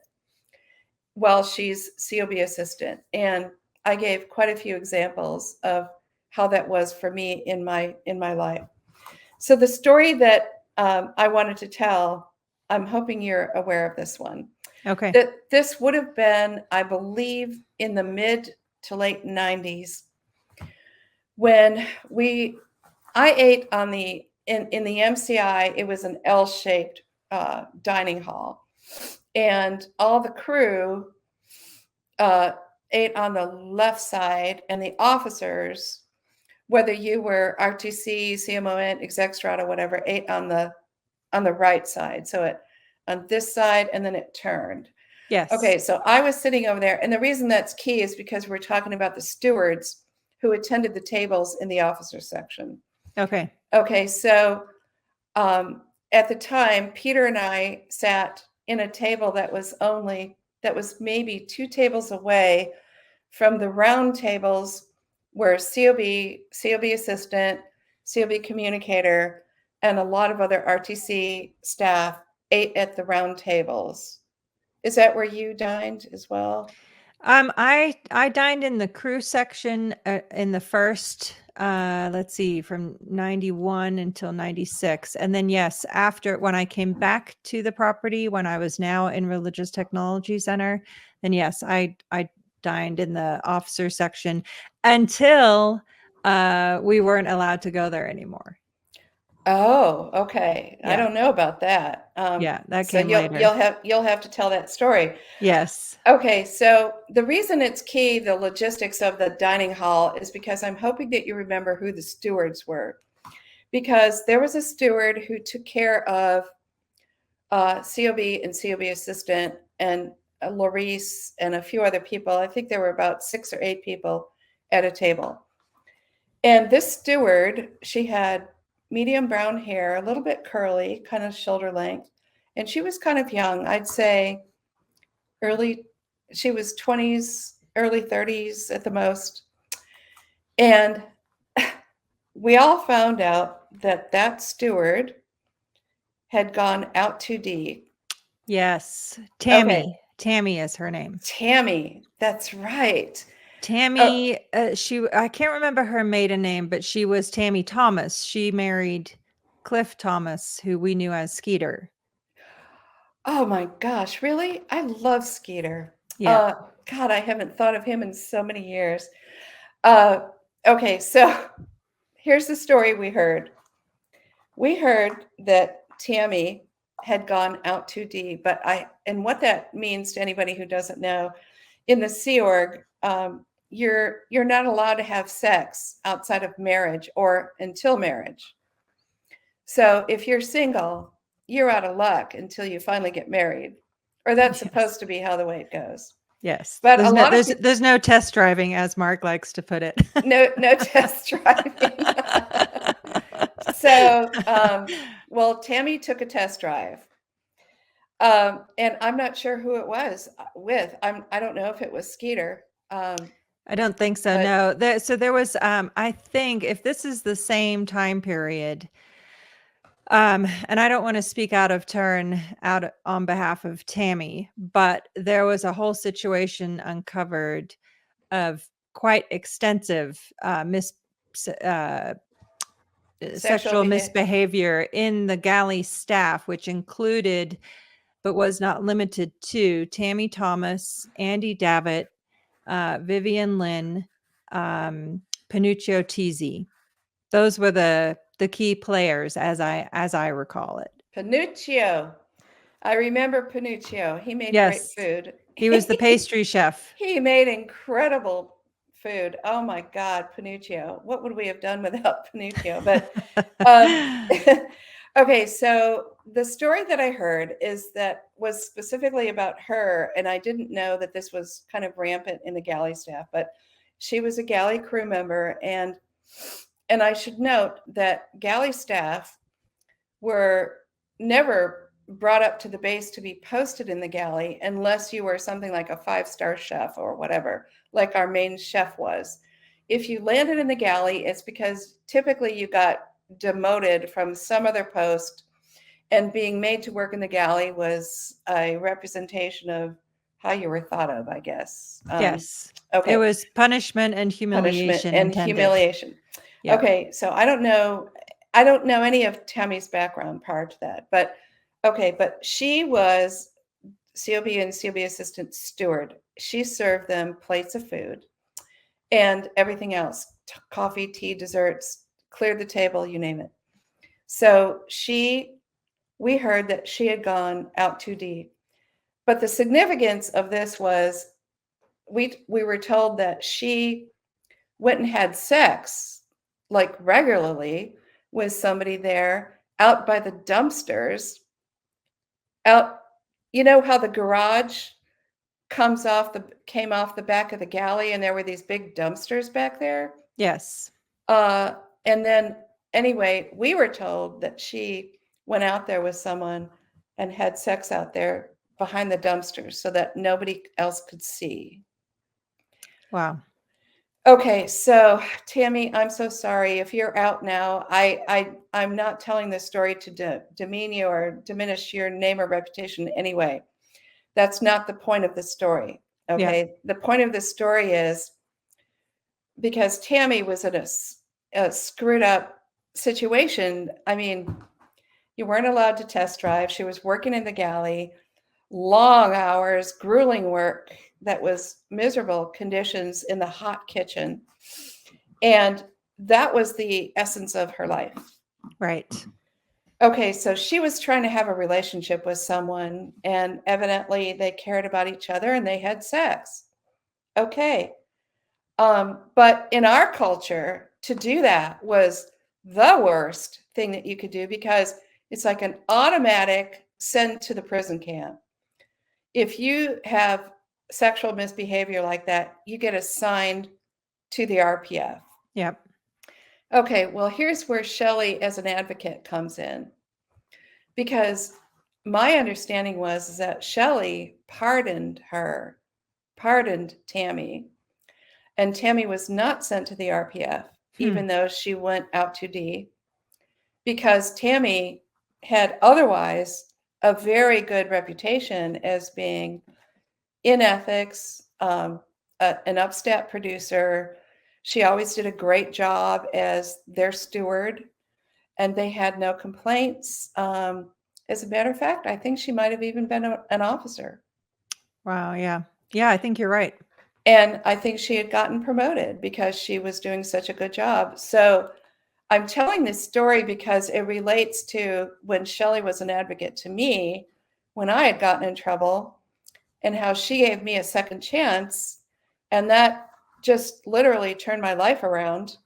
while she's COB assistant. And I gave quite a few examples of how that was for me in my life. So the story that I wanted to tell, I'm hoping you're aware of this one. Okay. That this would have been, I believe, in the mid to late 90s when I ate in the MCI. It was an L-shaped dining hall, and all the crew ate on the left side, and the officers, whether you were RTC, CMON, exec strata, whatever, ate on the right side. So it on this side, and then it turned. Yes. Okay, so I was sitting over there, and the reason that's key is because we're talking about the stewards who attended the tables in the officer section. Okay. Okay, so at the time, Peter and I sat in a table that was maybe 2 tables away from the round tables where COB assistant, COB communicator, and a lot of other RTC staff ate at the round tables. Is that where you dined as well? I dined in the crew section in the first, let's see, from 91 until 96. And then, yes, after when I came back to the property, when I was now in Religious Technology Center, then yes, I dined in the officer section until we weren't allowed to go there anymore. Oh, okay. Yeah. I don't know about that. Yeah, that So came later. you'll have to tell that story. Yes. Okay, so the reason it's key, the logistics of the dining hall, is because I'm hoping that you remember who the stewards were. Because there was a steward who took care of COB and COB assistant, and Laurice and a few other people. I think there were about 6 or 8 people at a table. And this steward, she had medium brown hair, a little bit curly, kind of shoulder length. And she was kind of young. I'd say she was 20s, early 30s at the most. And we all found out that that steward had gone out too deep. Yes. Tammy. Okay. Tammy is her name. Tammy, that's right. Tammy, I can't remember her maiden name, but she was Tammy Thomas. She married Cliff Thomas, who we knew as Skeeter. Oh my gosh, really? I love Skeeter. Yeah. God, I haven't thought of him in so many years. Okay, so here's the story we heard. We heard that Tammy had gone out too deep, and what that means to anybody who doesn't know, in the Sea Org, you're not allowed to have sex outside of marriage or until marriage. So if you're single, you're out of luck until you finally get married, or that's supposed to be how the way it goes. Yes, but there's no test driving, as Mark likes to put it. no test driving. So, well, Tammy took a test drive, and I'm not sure who it was with. I don't know if it was Skeeter. I don't think so. No. There was, I think, if this is the same time period, and I don't want to speak out of turn out on behalf of Tammy, but there was a whole situation uncovered of quite extensive sexual misbehavior in the galley staff, which included, but was not limited to, Tammy Thomas, Andy Davitt, Vivian Lynn, Panuccio Tizzi. Those were the key players, as I recall it. Panuccio. I remember Panuccio. He made great food. He was the pastry chef. He made incredible food. Oh my God, Panuccio. What would we have done without Panuccio? But okay, so the story that I heard was specifically about her, and I didn't know that this was kind of rampant in the galley staff, but she was a galley crew member, and I should note that galley staff were never brought up to the base to be posted in the galley unless you were something like a 5-star chef or whatever, like our main chef was. If you landed in the galley, it's because typically you got demoted from some other post, and being made to work in the galley was a representation of how you were thought of, I guess. Yes. Okay. It was punishment and humiliation. Yeah. Okay. So I don't know any of Tammy's background prior to that, but she was COB and COB assistant steward. She served them plates of food and everything else, coffee, tea, desserts, cleared the table, you name it. So we heard that she had gone out too deep. But the significance of this was we were told that she went and had sex like regularly with somebody there out by the dumpsters. Out, you know how the garage came off the back of the galley, and there were these big dumpsters back there? Yes. And then anyway, we were told that she went out there with someone and had sex out there behind the dumpsters so that nobody else could see. Wow. Okay, so Tammy, I'm so sorry if you're out now. I'm not telling this story to demean you or diminish your name or reputation in any way. That's not the point of the story. Okay, yeah. The point of the story is because Tammy was in a screwed up situation. I mean, you weren't allowed to test drive. She was working in the galley, long hours, grueling work. That was miserable conditions in the hot kitchen. And that was the essence of her life. Right. Okay, so she was trying to have a relationship with someone, and evidently they cared about each other and they had sex. Okay. But in our culture, to do that was the worst thing that you could do, because it's like an automatic send to the prison camp. If you have sexual misbehavior like that, you get assigned to the RPF. Yep. Okay, well, here's where Shelly as an advocate comes in. Because my understanding was that Shelly pardoned Tammy, and Tammy was not sent to the RPF, even though she went out 2D, because Tammy had otherwise a very good reputation as being in ethics, an upstat producer. She always did a great job as their steward, and they had no complaints. As a matter of fact, I think she might have even been an officer. Wow. Yeah. Yeah. I think you're right. And I think she had gotten promoted because she was doing such a good job. So I'm telling this story because it relates to when Shelly was an advocate to me, when I had gotten in trouble, and how she gave me a second chance. And that just literally turned my life around.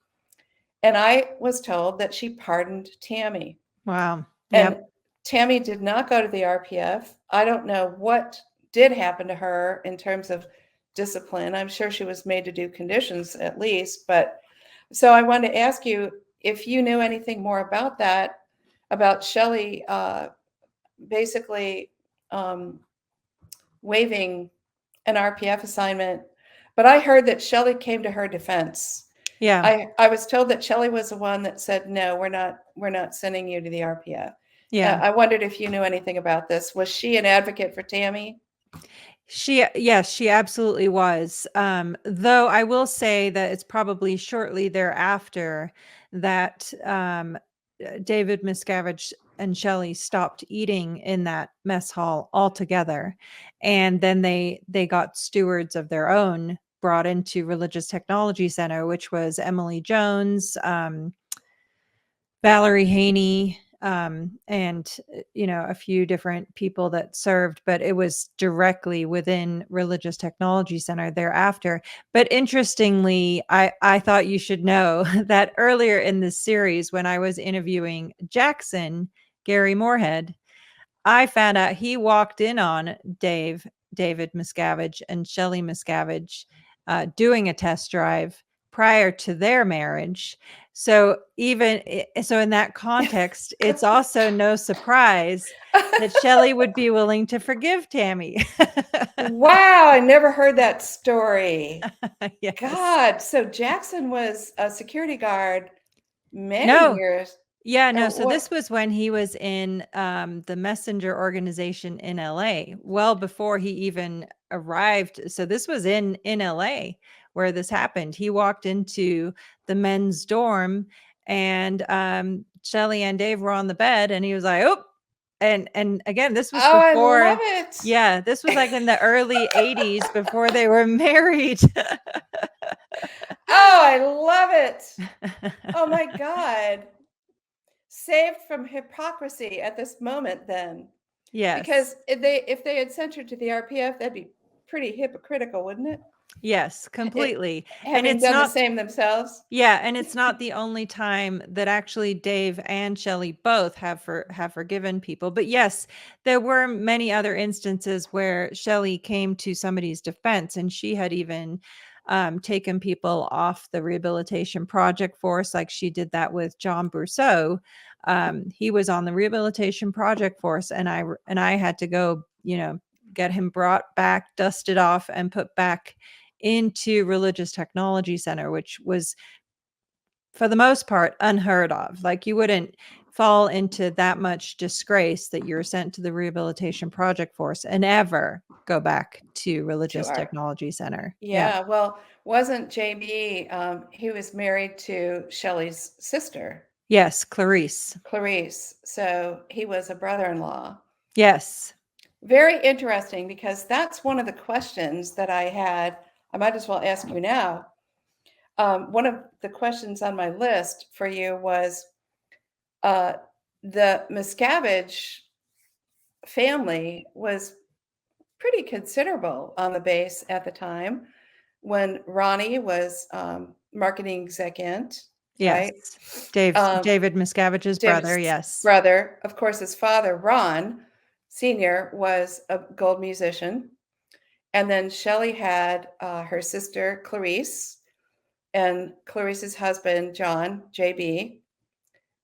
And I was told that she pardoned Tammy. Wow. And Yep. Tammy did not go to the RPF. I don't know what did happen to her in terms of discipline. I'm sure she was made to do conditions at least. But so I wanted to ask you if you knew anything more about that, about Shelly basically waiving an RPF assignment. But I heard that Shelly came to her defense. Yeah. I was told that Shelly was the one that said, no, we're not sending you to the RPF. Yeah. I wondered if you knew anything about this. Was she an advocate for Tammy? Yes, she absolutely was. Though I will say that it's probably shortly thereafter that David Miscavige and Shelly stopped eating in that mess hall altogether. And then they got stewards of their own brought into Religious Technology Center, which was Emily Jones, Valerie Haney, and a few different people that served, but it was directly within Religious Technology Center thereafter. But interestingly, I thought you should know that earlier in this series, when I was interviewing Jackson, Gary Moorhead, I found out he walked in on David Miscavige and Shelly Miscavige doing a test drive prior to their marriage. So so in that context, it's also no surprise that Shelly would be willing to forgive Tammy. Wow, I never heard that story. Yes. God, so Jackson was a security guard many No. years. Yeah, no. Oh, So this was when he was in the Messenger organization in LA, well before he even arrived. So this was in LA where this happened. He walked into the men's dorm, and Shelly and Dave were on the bed, and he was like, "Oh," and again, this was I before. love it. Yeah, this was like in the early '80s before they were married. Oh, I love it. Oh my God. Saved from hypocrisy at this moment then. Yes. Because if they had sent her to the RPF, that'd be pretty hypocritical, wouldn't it? Yes, completely. And Having it's done not the same themselves. Yeah, and it's not the only time that actually Dave and Shelly both have forgiven people. But yes, there were many other instances where Shelly came to somebody's defense, and she had even taken people off the rehabilitation project force, like she did that with John Brousseau. He was on the rehabilitation project force, and I had to go, get him brought back, dusted off, and put back into Religious Technology Center, which was, for the most part, unheard of. Like, you wouldn't fall into that much disgrace that you're sent to the rehabilitation project force and ever go back to Religious Technology Center. Yeah. Well, wasn't JB, he was married to Shelly's sister. Yes, Clarice. So he was a brother-in-law. Yes. Very interesting, because that's one of the questions that I had. I might as well ask you now. One of the questions on my list for you was the Miscavige family was pretty considerable on the base at the time when Ronnie was marketing executive. Yes. Right? David Miscavige's brother. Yes. Brother, of course, his father, Ron, Sr. was a gold musician. And then Shelly had her sister, Clarice, and Clarice's husband, John, JB.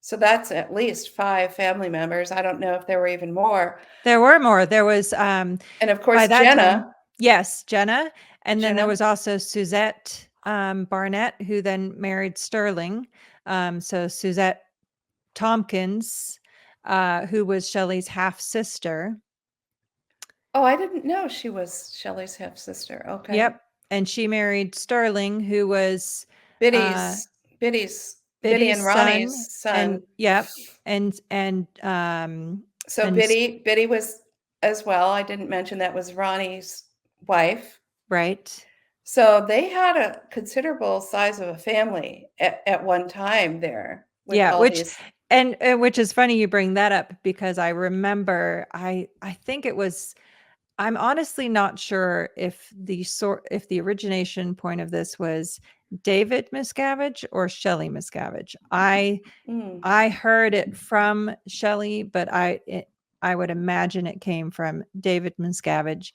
So that's at least 5 family members. I don't know if there were even more. There were more. There was, And of course, by that Jenna. time, yes, Jenna. And then there Jenna. was also Suzette Barnett, who then married Sterling. So Suzette Tompkins, who was Shelley's half sister. Oh, I didn't know she was Shelley's half sister. Okay. Yep. And she married Sterling, who was Biddy Biddy's and Ronnie's son. And yep. And so and Biddy was as well. I didn't mention that was Ronnie's wife. Right. So they had a considerable size of a family at one time there. Yeah, which is funny you bring that up, because I remember I think it was, I'm honestly not sure if the origination point of this was David Miscavige or Shelly Miscavige. I heard it from Shelly, but I would imagine it came from David Miscavige,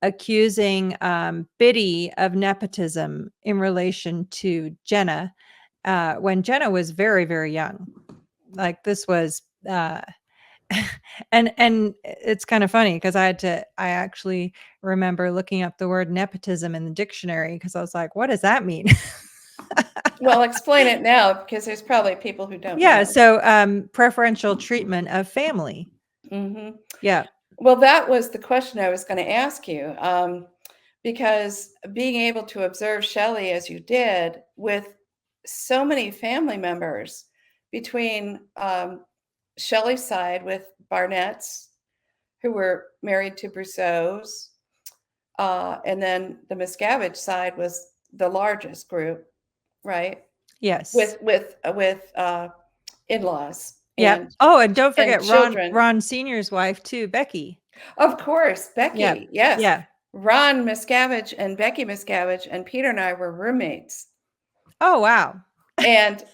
accusing Biddy of nepotism in relation to Jenna, when Jenna was very, very young. Like, this was and it's kind of funny, because I actually remember looking up the word nepotism in the dictionary, because I was like, what does that mean? Well, explain it now, because there's probably people who don't know. So preferential treatment of family. Mm-hmm. Yeah. Well, that was the question I was going to ask you, because being able to observe Shelly as you did, with so many family members, between Shelly's side with Barnett's, who were married to Brousseaus, and then the Miscavige side was the largest group, right? Yes. With in-laws. Yeah. And don't forget Ron Sr.'s wife too, Becky. Of course, Becky. Yeah. Yes. Yeah. Ron Miscavige and Becky Miscavige and Peter and I were roommates. Oh, wow. And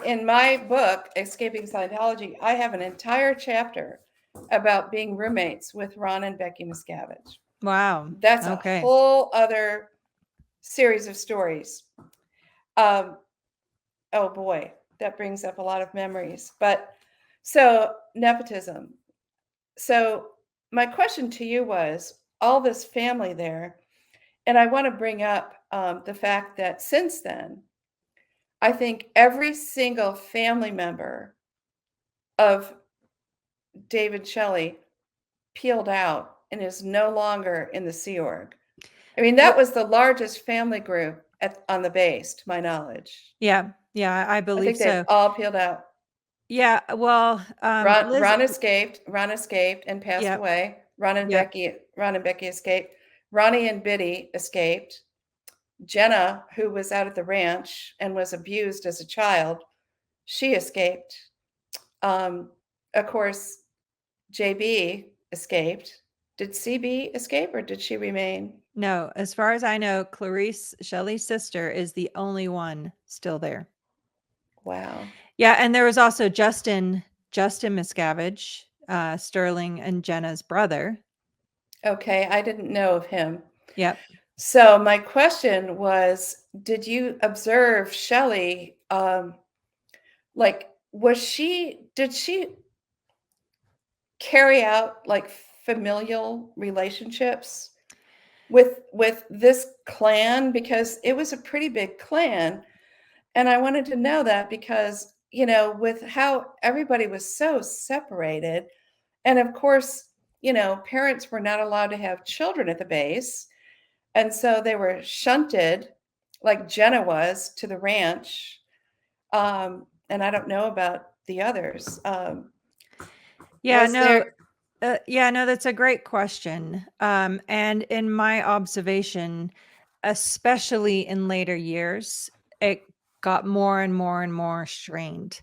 in my book, Escaping Scientology, I have an entire chapter about being roommates with Ron and Becky Miscavige. Wow. That's a whole other series of stories. Oh boy, that brings up a lot of memories. But so nepotism. So my question to you was, all this family there, and I want to bring up the fact that since then, I think every single family member of David Shelly peeled out and is no longer in the Sea Org. I mean, that was the largest family group on the base, to my knowledge. Yeah, I believe I think they've all peeled out. Yeah, well, Ron escaped and passed away. Ron and Becky escaped. Ronnie and Biddy escaped. Jenna, who was out at the ranch and was abused as a child, she escaped. Of course, JB escaped. Did CB escape, or did she remain? No, as far as I know, Clarice, Shelly's sister, is the only one still there. Wow. Yeah, and there was also Justin Miscavige, Sterling and Jenna's brother. Okay, I didn't know of him. Yep. So my question was, did you observe Shelly? Did she carry out like familial relationships with this clan? Because it was a pretty big clan. And I wanted to know that because, with how everybody was so separated, and of course, parents were not allowed to have children at the base. And so they were shunted, like Jenna was, to the ranch. And I don't know about the others. That's a great question. And in my observation, especially in later years, it got more and more and more strained.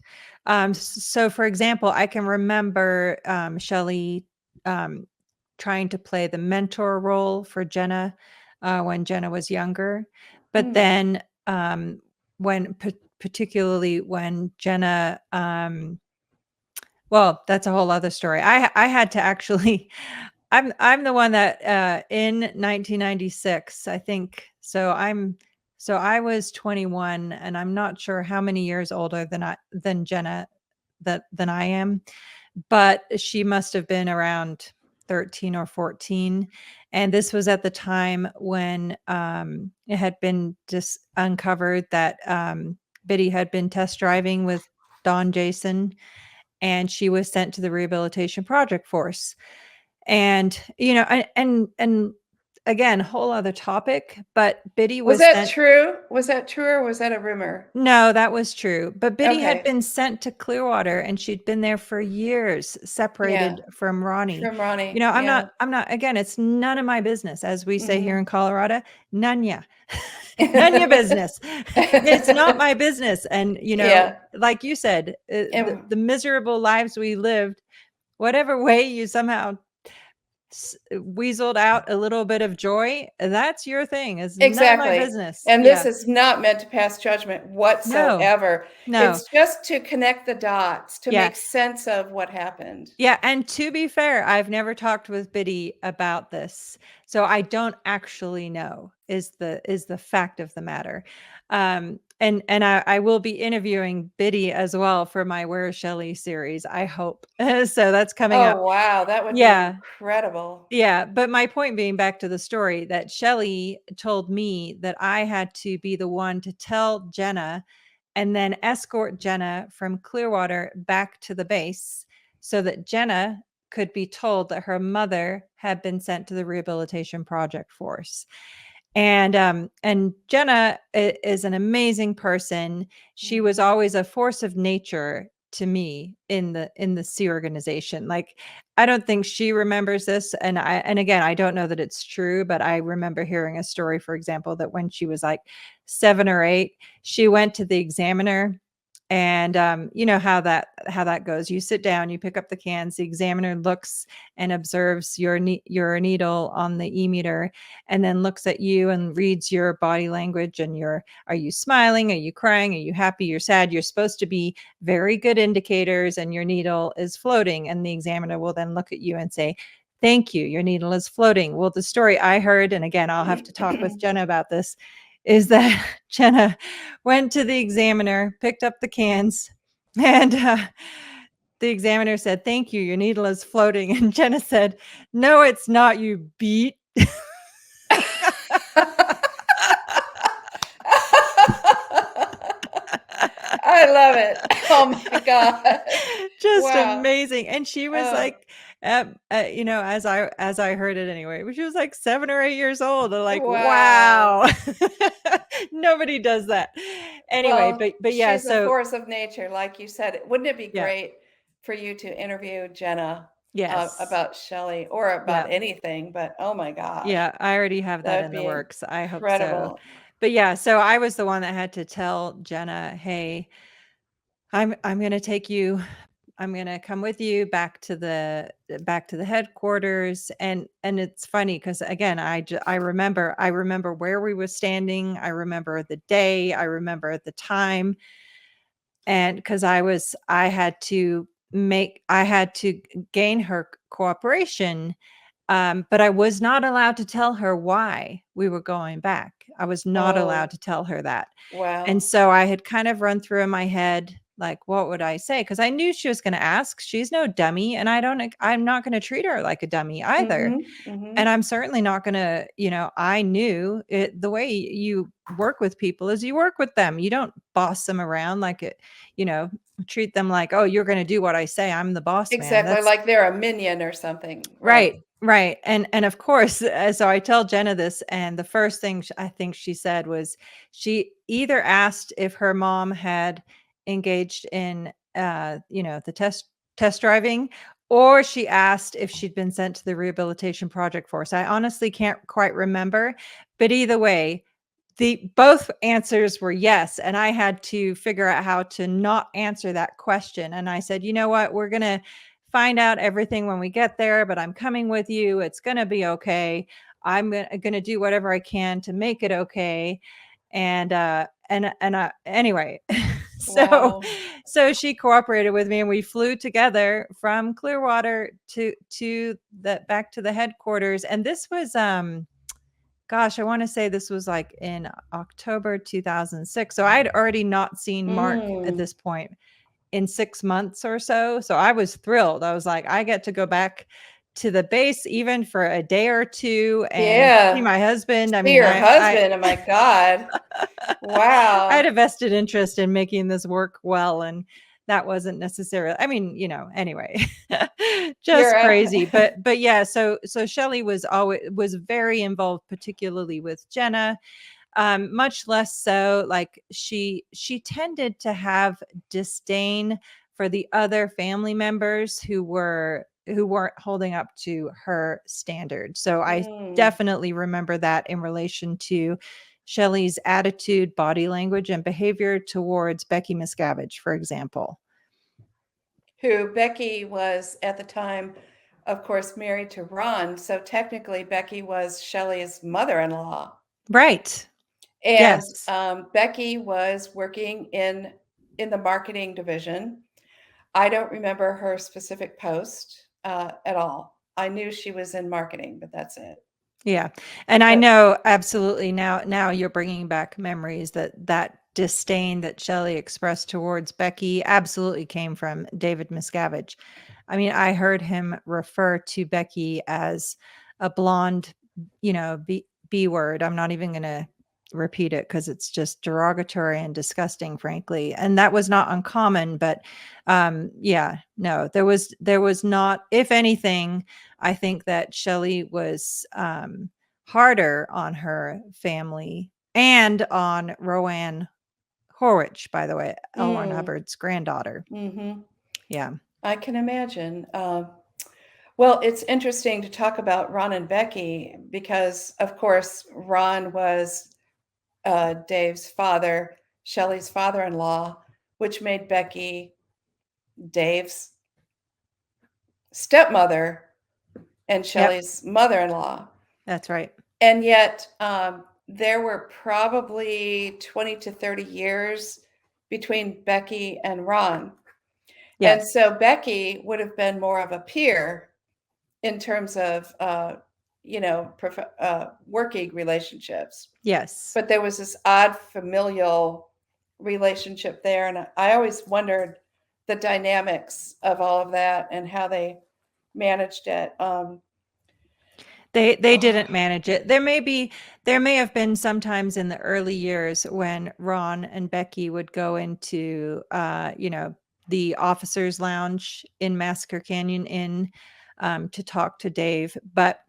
So for example, I can remember Shelly trying to play the mentor role for Jenna when Jenna was younger. But then particularly when Jenna Well, that's a whole other story. I had to actually I'm the one that in 1996, I think. So I was 21, and I'm not sure how many years older than Jenna than I am, but she must have been around 13 or 14. And this was at the time when it had been just uncovered that Biddy had been test driving with Don Jason, and she was sent to the Rehabilitation Project Force. And and again, whole other topic, but Biddy Was was that sent. true? Was that true, or was that a rumor? No, that was true. But Biddy had Okay. been sent to Clearwater, and she'd been there for years, Yeah. separated from Ronnie. From Ronnie. You know, Yeah. I'm not, again, it's none of my business, as we say here Mhm. in Colorado, none ya. None your business. It's not my business. And, Yeah. like you said, And the miserable lives we lived, whatever way you somehow weaseled out a little bit of joy, that's your thing. It's none of my exactly. business. And this Yeah. is not meant to pass judgment No, whatsoever. no. It's just to connect the dots, to make Yes. sense of what happened. Yeah, and to be fair, I've never talked with Biddy about this, so I don't actually know is the fact of the matter. And I will be interviewing Biddy as well for my Where's Shelly series, I hope. So that's coming up. Oh, wow. That would be Yeah. incredible. Yeah, but my point being, back to the story, that Shelly told me that I had to be the one to tell Jenna and then escort Jenna from Clearwater back to the base so that Jenna could be told that her mother had been sent to the Rehabilitation Project Force. And Jenna is an amazing person. She was always a force of nature to me in the Sea organization. Like, I don't think she remembers this, and again, I don't know that it's true, but I remember hearing a story, for example, that when she was like 7 or 8, she went to the examiner. And you know how that goes. You sit down, you pick up the cans, the examiner looks and observes your needle on the e-meter, and then looks at you and reads your body language, and are you smiling, are you crying, are you happy, you're sad. You're supposed to be very good indicators, and your needle is floating, and the examiner will then look at you and say, thank you, your needle is floating. Well, the story I heard, and again, I'll have to talk with Jenna about this, is that Jenna went to the examiner, picked up the cans, and the examiner said, thank you, your needle is floating. And Jenna said, no, it's not, you beat. I love it. Oh my God. Just Wow. amazing. And she was like, as I heard it anyway, she was like 7 or 8 years old. And like, Wow. wow. Nobody does that. Anyway, Well, but yeah, she's a so force of nature, like you said. Wouldn't it be yeah. great for you to interview Jenna Yes. about Shelly or about Yeah. anything? But oh my gosh, Yeah, I already have that that'd in the be works. I hope so. incredible. But yeah, so I was the one that had to tell Jenna, hey, I'm going to take you, I'm going to come with you back to the headquarters. And it's funny because again, I remember where we were standing. I remember the day, I remember the time. And because I had to gain her cooperation. But I was not allowed to tell her why we were going back. I was not allowed Oh, to tell her that. And wow. so I had kind of run through in my head, like, what would I say? Because I knew she was going to ask. She's no dummy. And I'm not going to treat her like a dummy either. Mm-hmm, mm-hmm. And I'm certainly not going to, I knew it. The way you work with people is you work with them. You don't boss them around like it, treat them like, oh, you're going to do what I say. I'm the boss man. Exactly, That's like they're a minion or something, right. right? Right. And of course, so I tell Jenna this, and the first thing I think she said was she either asked if her mom had engaged in the test driving, or she asked if she'd been sent to the Rehabilitation Project Force. I honestly can't quite remember, but either way, both answers were yes. And I had to figure out how to not answer that question. And I said, you know what, we're going to find out everything when we get there, but I'm coming with you. It's going to be okay. I'm going to do whatever I can to make it okay. And anyway, Wow. so she cooperated with me, and we flew together from Clearwater to the back to the headquarters. And this was gosh, I want to say this was like in October 2006. So I had already not seen Mark at this point in 6 months or so. So I was thrilled. I was like, I get to go back to the base even for a day or two and see my husband. I See mean, your husband. Oh my God. Wow. I had a vested interest in making this work well, and that wasn't necessarily, I mean, anyway, just crazy. But yeah, so Shelly was very involved, particularly with Jenna. Much less so, like she tended to have disdain for the other family members who weren't holding up to her standards. So I definitely remember that in relation to Shelly's attitude, body language, and behavior towards Becky Miscavige, for example. Who Becky was at the time, of course, married to Ron. So technically Becky was Shelly's mother-in-law. Right. And yes. Becky was working in the marketing division. I don't remember her specific post at all. I knew she was in marketing, but that's it. Yeah. And I know absolutely now you're bringing back memories that disdain that Shelly expressed towards Becky absolutely came from David Miscavige. I mean, I heard him refer to Becky as a blonde, B word. I'm not even going to repeat it because it's just derogatory and disgusting, frankly. And that was not uncommon, but there was not, if anything, I think that Shelly was harder on her family and on Roanne Horwich, by the way, L. Ron Hubbard's granddaughter. Mm-hmm. Yeah. I can imagine. Well, it's interesting to talk about Ron and Becky because, of course, Ron was Dave's father, Shelly's father-in-law, which made Becky Dave's stepmother and Shelly's mother-in-law. That's right. And yet there were probably 20 to 30 years between Becky and Ron. Yes. And so Becky would have been more of a peer in terms of, working relationships. Yes. But there was this odd familial relationship there. And I always wondered the dynamics of all of that and how they managed it. They didn't manage it. There may have been sometimes in the early years when Ron and Becky would go into, the officers' lounge in Massacre Canyon Inn to talk to Dave. But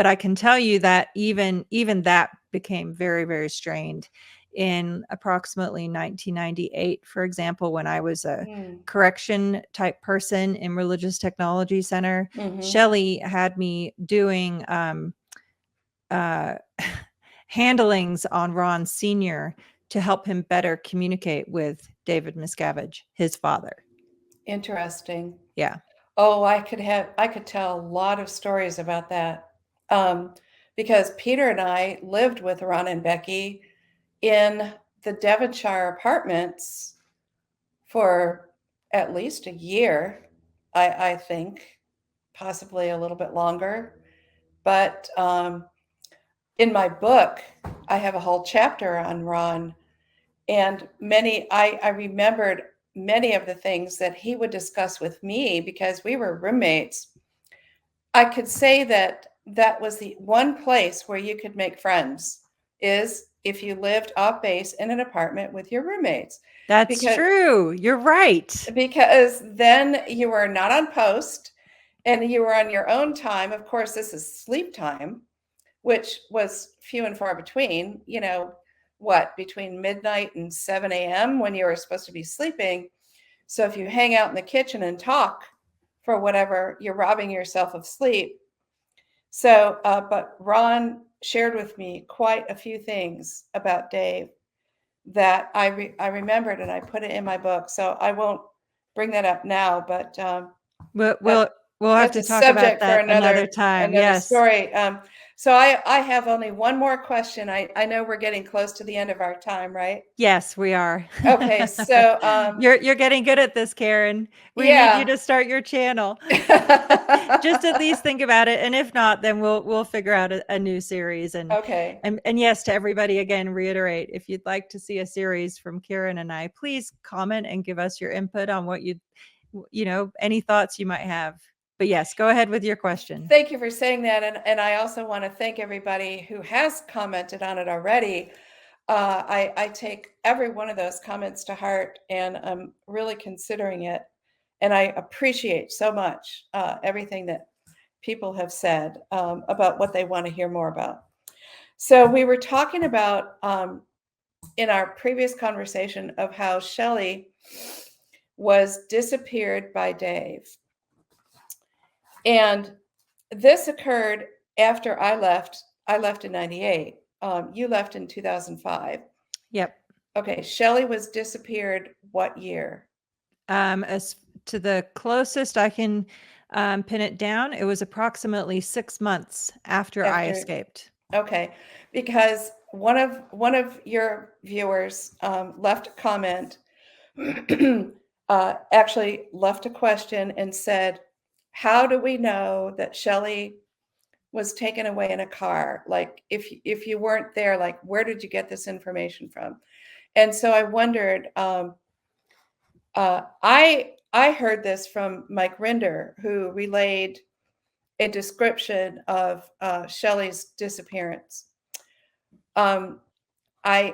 I can tell you that even that became very, very strained in approximately 1998, for example, when I was a correction type person in Religious Technology Center. Shelly had me doing handlings on Ron Sr. to help him better communicate with David Miscavige, his father. Interesting. Yeah. Oh, I could tell a lot of stories about that. Because Peter and I lived with Ron and Becky in the Devonshire apartments for at least a year, I think, possibly a little bit longer. But in my book, I have a whole chapter on Ron, and I remembered many of the things that he would discuss with me because we were roommates. I could say that was the one place where you could make friends is if you lived off base in an apartment with your roommates. That's true. You're right. Because then you were not on post and you were on your own time. Of course, this is sleep time, which was few and far between, between midnight and 7 a.m. when you were supposed to be sleeping. So if you hang out in the kitchen and talk for whatever, you're robbing yourself of sleep. So, but Ron shared with me quite a few things about Dave that I remembered, and I put it in my book. So I won't bring that up now, but we'll We'll have That's to a talk about subject for that another time. another Yes. story. So I have only one more question. I know we're getting close to the end of our time, right? Yes, we are. Okay, so You're getting good at this, Karen. We need you yeah. to start your channel. Just at least think about it, and if not, then we'll figure out a new series. Okay. And yes, to everybody again, reiterate, if you'd like to see a series from Karen and I, please comment and give us your input on what any thoughts you might have. But yes, go ahead with your question. Thank you for saying that. And I also want to thank everybody who has commented on it already. I take every one of those comments to heart, and I'm really considering it. And I appreciate so much everything that people have said about what they want to hear more about. So we were talking about in our previous conversation of how Shelly was disappeared by Dave. And this occurred after I left. I left in 98. You left in 2005. Yep. Okay. Shelly was disappeared what year? As to the closest I can pin it down, it was approximately 6 months after I escaped. Okay. Because one of your viewers left a comment, actually left a question and said, how do we know that Shelly was taken away in a car? Like, if you weren't there, like, where did you get this information from? And so I wondered, I heard this from Mike Rinder, who relayed a description of Shelly's disappearance. I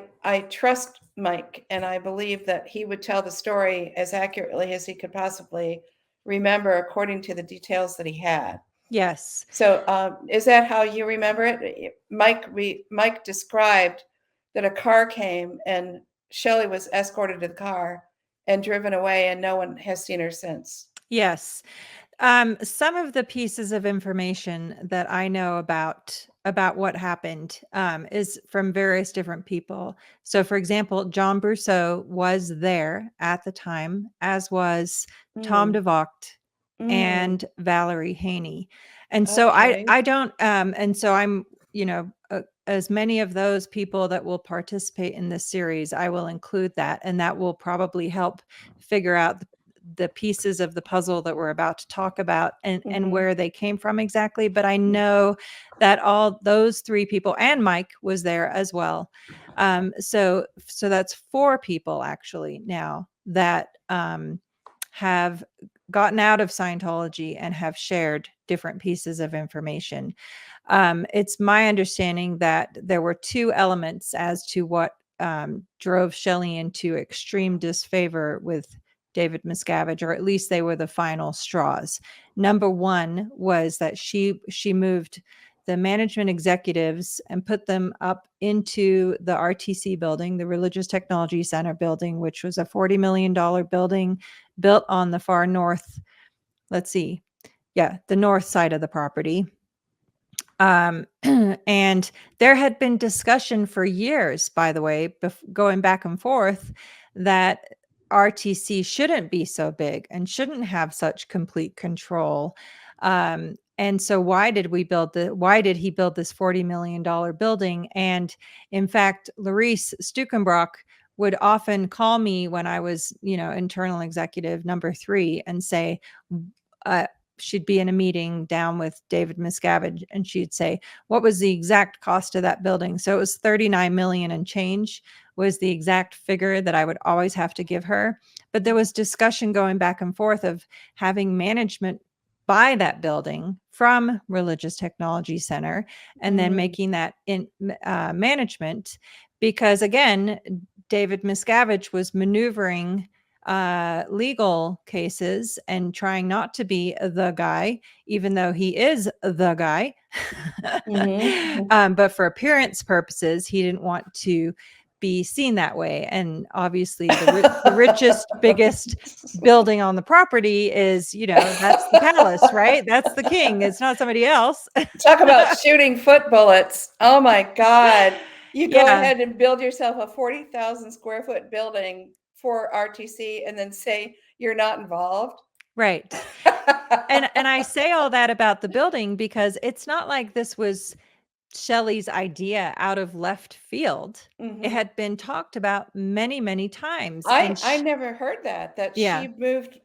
trust Mike, and I believe that he would tell the story as accurately as he could possibly remember according to the details that he had. Yes. So is that how you remember it? Mike described that a car came and Shelly was escorted to the car and driven away, and no one has seen her since. Yes. Some of the pieces of information that I know about what happened is from various different people. So, for example, John Brousseau was there at the time, as was Tom DeVocht and Valerie Haney. And so Okay. I don't, and so I'm, as many of those people that will participate in this series, I will include that, and that will probably help figure out the pieces of the puzzle that we're about to talk about and where they came from exactly. But I know that all those three people, and Mike was there as well. So that's four people actually now that have gotten out of Scientology and have shared different pieces of information. It's my understanding that there were two elements as to what drove Shelly into extreme disfavor with David Miscavige, or at least they were the final straws. Number one was that she moved the management executives and put them up into the RTC building, the Religious Technology Center building, which was a $40 million building built on the far north. Let's see. Yeah, the north side of the property. And there had been discussion for years, by the way, going back and forth, that RTC shouldn't be so big and shouldn't have such complete control. And so why did he build this $40 million building? And in fact, Larice Stukenbrock would often call me when I was, internal executive number 3 and say, she'd be in a meeting down with David Miscavige, and she'd say, what was the exact cost of that building? So it was 39 million and change was the exact figure that I would always have to give her. But there was discussion going back and forth of having management buy that building from Religious Technology Center and then making that in management, because again, David Miscavige was maneuvering legal cases and trying not to be the guy, even though he is the guy. But for appearance purposes, he didn't want to be seen that way. And obviously the richest, biggest building on the property is, that's the palace, right? That's the king. It's not somebody else. Talk about shooting foot bullets. Oh my God. You go ahead and build yourself a 40,000 square foot building for RTC and then say you're not involved. Right. And I say all that about the building because it's not like this was Shelley's idea out of left field. It had been talked about many, many times. And I never heard that Yeah. she moved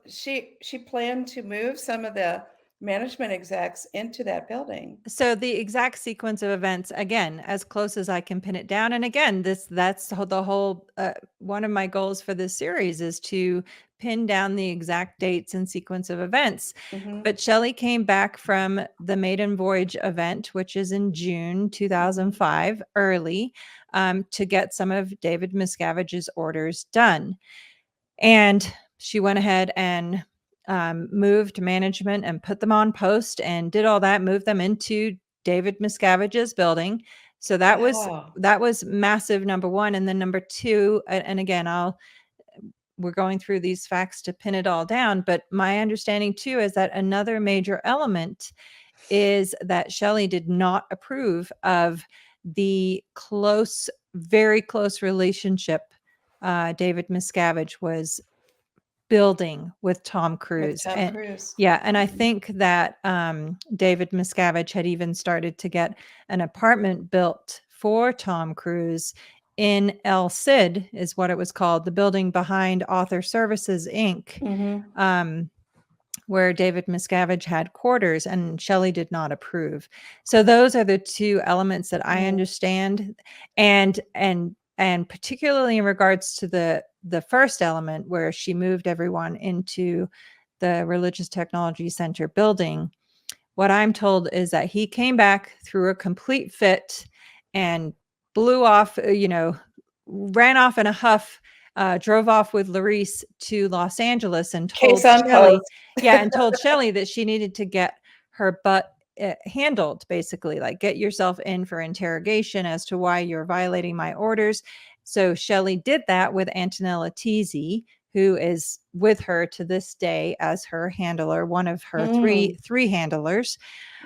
she planned to move some of the management execs into that building. so the exact sequence of events, again, as close as I can pin it down. And again, that's the whole one of my goals for this series is to pin down the exact dates and sequence of events. But Shelley came back from the maiden voyage event, which is in June 2005, early, to get some of David Miscavige's orders done. And she went ahead and moved management and put them on post and did all that, moved them into David Miscavige's building. So that Wow. was massive, number one. And then number two, and again, we're going through these facts to pin it all down. But my understanding too is that another major element is that Shelley did not approve of the very close relationship David Miscavige was building with Tom Cruise. With Tom Cruise. Yeah, and I think that David Miscavige had even started to get an apartment built for Tom Cruise in El Cid, is what it was called, the building behind Author Services Inc., where David Miscavige had quarters, and Shelley did not approve. So those are the two elements that I understand, and particularly in regards to the first element where she moved everyone into the Religious Technology Center building. What I'm told is that he came back through a complete fit and blew off, ran off in a huff, drove off with Larice to Los Angeles and told Shelley, and told Shelley that she needed to get her butt handled, basically, like get yourself in for interrogation as to why you're violating my orders. So Shelley did that with Antonella Teasy, who is with her to this day as her handler, one of her three handlers.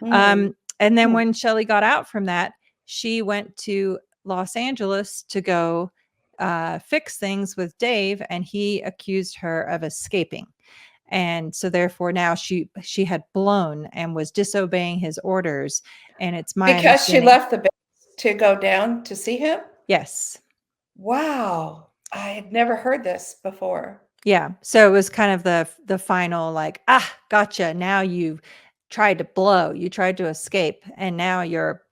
And then when Shelley got out from that, she went to Los Angeles to go fix things with Dave, and he accused her of escaping. And so therefore now she had blown and was disobeying his orders. And it's my because she left the base to go down to see him? Yes. Wow. I had never heard this before. Yeah. So it was kind of the final, like, gotcha. Now you've tried to blow, you tried to escape, and now you're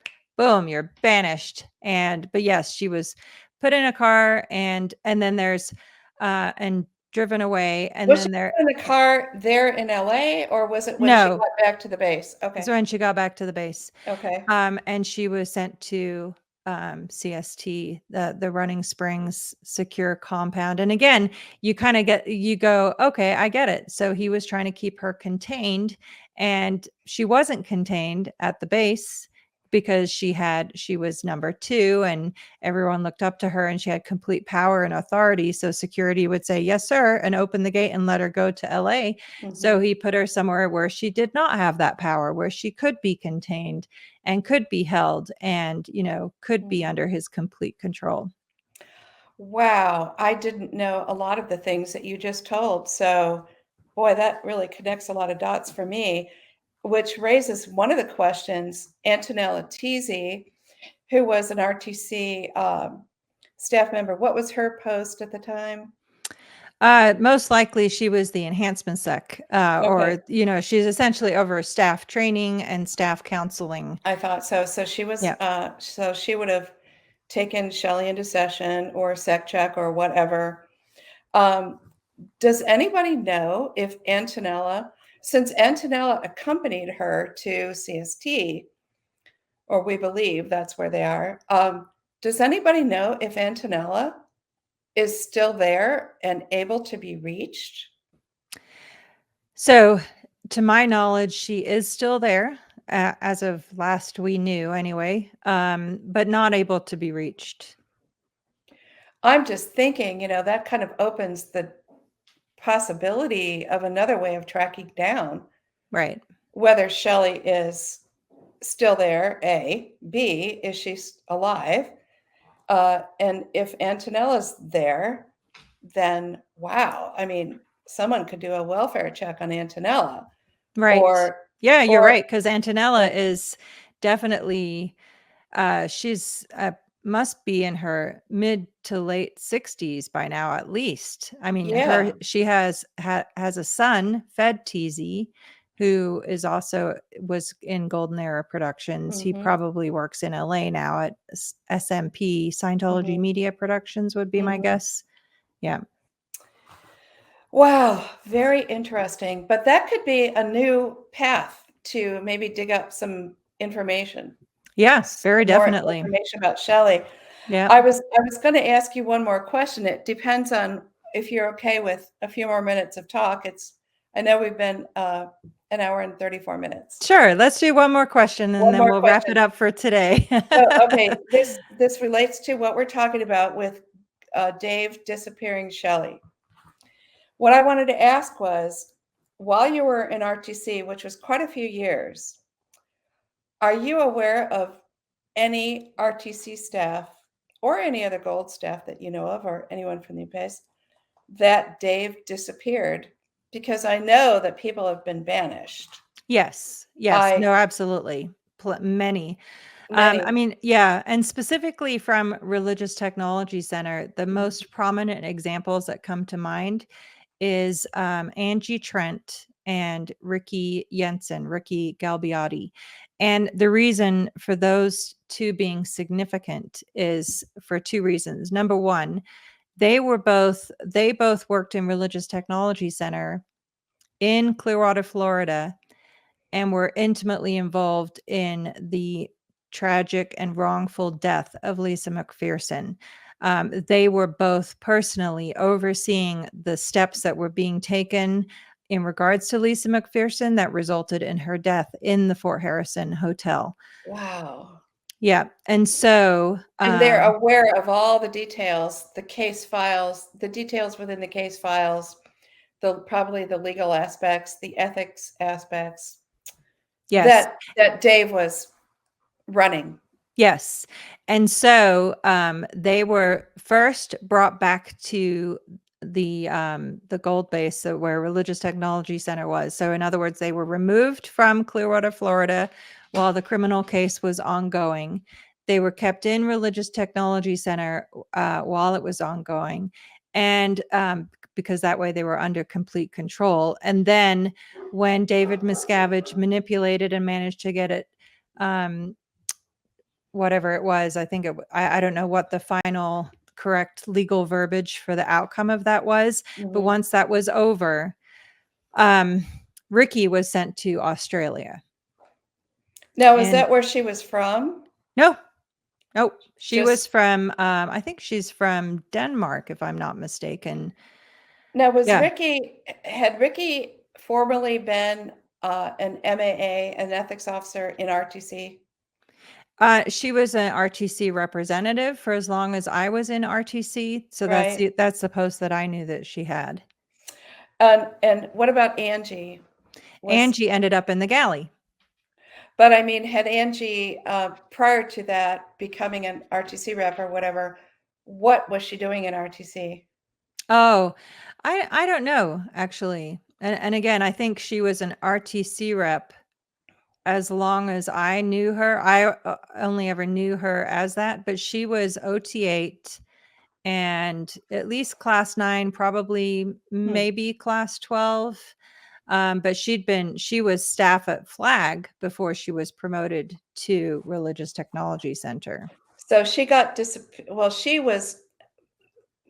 banished. But yes, she was put in a car and then there's and driven away. And was then she in the car there in LA, or was it when she got back to the base? Okay. So when she got back to the base. Okay. And she was sent to CST, the Running Springs secure compound. And again, you kind of go, okay, I get it. So he was trying to keep her contained, and she wasn't contained at the base because she was number 2 and everyone looked up to her and she had complete power and authority. So security would say, yes, sir, and open the gate and let her go to LA. So he put her somewhere where she did not have that power, where she could be contained and could be held and, could be under his complete control. Wow. I didn't know a lot of the things that you just told. So, boy, that really connects a lot of dots for me, which raises one of the questions. Antonella Teasy, who was an RTC staff member, what was her post at the time? Most likely she was the enhancement sec, or, she's essentially over staff training and staff counseling. I thought so. So she was, so she would have taken Shelley into session or sec check or whatever. Does anybody know if Antonella, since Antonella accompanied her to CST, or we believe that's where they are, does anybody know if Antonella is still there and able to be reached? So to my knowledge, she is still there as of last we knew anyway, but not able to be reached. I'm just thinking, that kind of opens the possibility of another way of tracking down. Right. Whether Shelley is still there, A. B, is she alive? And if Antonella's there, then wow. I mean, someone could do a welfare check on Antonella. Right. Or Yeah, you're or right. Because Antonella is definitely she's must be in her mid to late 60s by now, at least. I mean, yeah. she has a son, Fed TZ, who is also was in Golden Era Productions. He Mhm. probably works in LA now at SMP, Scientology Mhm. Media Productions would be my Mhm. guess. Yeah. Wow, very interesting. But that could be a new path to maybe dig up some information, Yeah, very more definitely. information about Shelley. Yeah. I was going to ask you one more question. It depends on if you're okay with a few more minutes of talk. I know we've been an hour and 34 minutes. Sure. Let's do one more question and One then more we'll wrap question. it up for today. Okay, this relates to what we're talking about with Dave disappearing Shelley. What I wanted to ask was, while you were in RTC, which was quite a few years, are you aware of any RTC staff or any other gold staff that you know of, or anyone from the UPS, that Dave disappeared? Because I know that people have been banished. Yes. No, absolutely. Many. Many. I mean, yeah. And specifically from Religious Technology Center, the most prominent examples that come to mind is Angie Trent and Ricky Galbiotti. And the reason for those two being significant is for two reasons. Number one, they both worked in Religious Technology Center in Clearwater, Florida, and were intimately involved in the tragic and wrongful death of Lisa McPherson. They were both personally overseeing the steps that were being taken in regards to Lisa McPherson that resulted in her death in the Fort Harrison Hotel. Wow. Yeah. And so And they're aware of all the details, the case files, the details within the case files, probably the legal aspects, the ethics aspects. yes. That Dave was running. Yes. And so they were first brought back to the gold base, so where Religious Technology Center was. So in other words, they were removed from Clearwater, Florida, while the criminal case was ongoing. They were kept in Religious Technology Center while it was ongoing, and because that way they were under complete control. And then when David Miscavige manipulated and managed to get it whatever it was, I think I don't know what the final correct legal verbiage for the outcome of that was, but once that was over, Ricky was sent to Australia. Now, is that where she was from? No, she was from, I think she's from Denmark, if I'm not mistaken. Now, had Ricky formerly been an MAA, an ethics officer in RTC? She was an RTC representative for as long as I was in RTC. So Right. that's the post that I knew that she had. And what about Angie? Angie ended up in the galley. But I mean, had Angie, prior to that, becoming an RTC rep or whatever, what was she doing in RTC? Oh, I don't know, actually. And again, I think she was an RTC rep as long as I knew her. I only ever knew her as that, but she was OT8 and at least class 9, probably maybe class 12. But she was staff at Flag before she was promoted to Religious Technology Center. So she got she was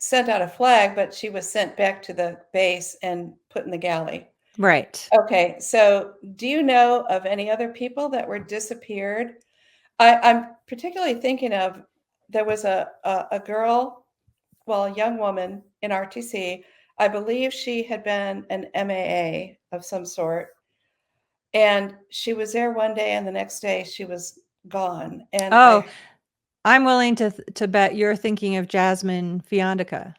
sent out a Flag, but she was sent back to the base and put in the galley. Right. Okay. So do you know of any other people that were disappeared? I'm particularly thinking of, there was a girl, well, a young woman in RTC. I believe she had been an MAA of some sort. And she was there one day and the next day she was gone. And I'm willing to bet you're thinking of Jasmine Fiandica.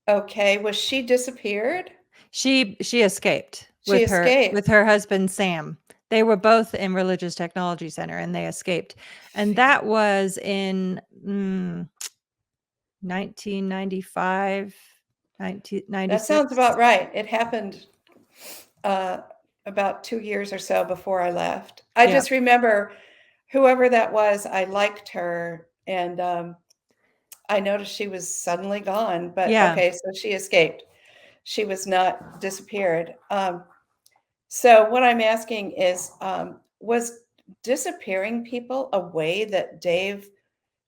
Okay, was she disappeared? She escaped She escaped. with her husband Sam. They were both in Religious Technology Center and they escaped. And that was in 1995. That sounds about right. It happened about 2 years or so before I left. I Yeah. just remember whoever that was, I liked her, and I noticed she was suddenly gone. But Yeah. okay, so she escaped. She was not disappeared. So what I'm asking is, was disappearing people a way that Dave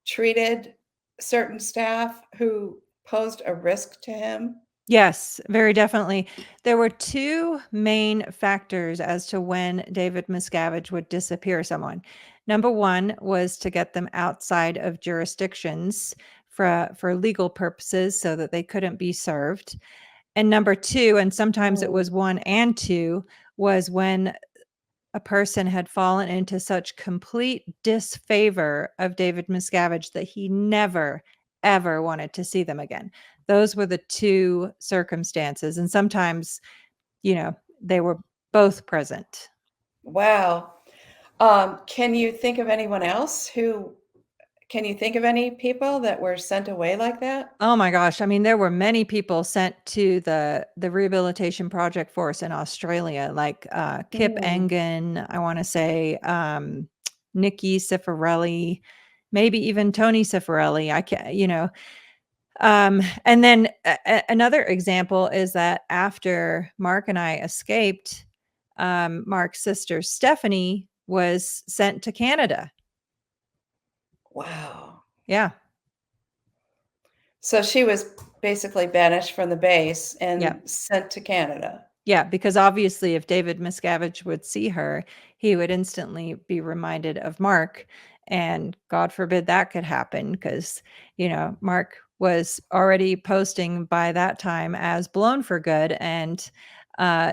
treated certain staff who posed a risk to him? Yes, very definitely. There were two main factors as to when David Miscavige would disappear someone. Number one was to get them outside of jurisdictions for legal purposes so that they couldn't be served. And number two, and sometimes it was one and two, was when a person had fallen into such complete disfavor of David Miscavige that he never, ever wanted to see them again. Those were the two circumstances. And sometimes, they were both present. Wow. Can you think of anyone else can you think of any people that were sent away like that? Oh my gosh. I mean, there were many people sent to the rehabilitation project force in Australia, like Kip Engen, I want to say, Nikki Cifarelli, maybe even Tony Cifarelli. I can't. And then another example is that after Mark and I escaped, Mark's sister Stephanie was sent to Canada. Wow. Yeah. So she was basically banished from the base and Yeah. sent to Canada. Yeah, because obviously if David Miscavige would see her, he would instantly be reminded of Mark. And God forbid that could happen because, Mark was already posting by that time as Blown for Good. And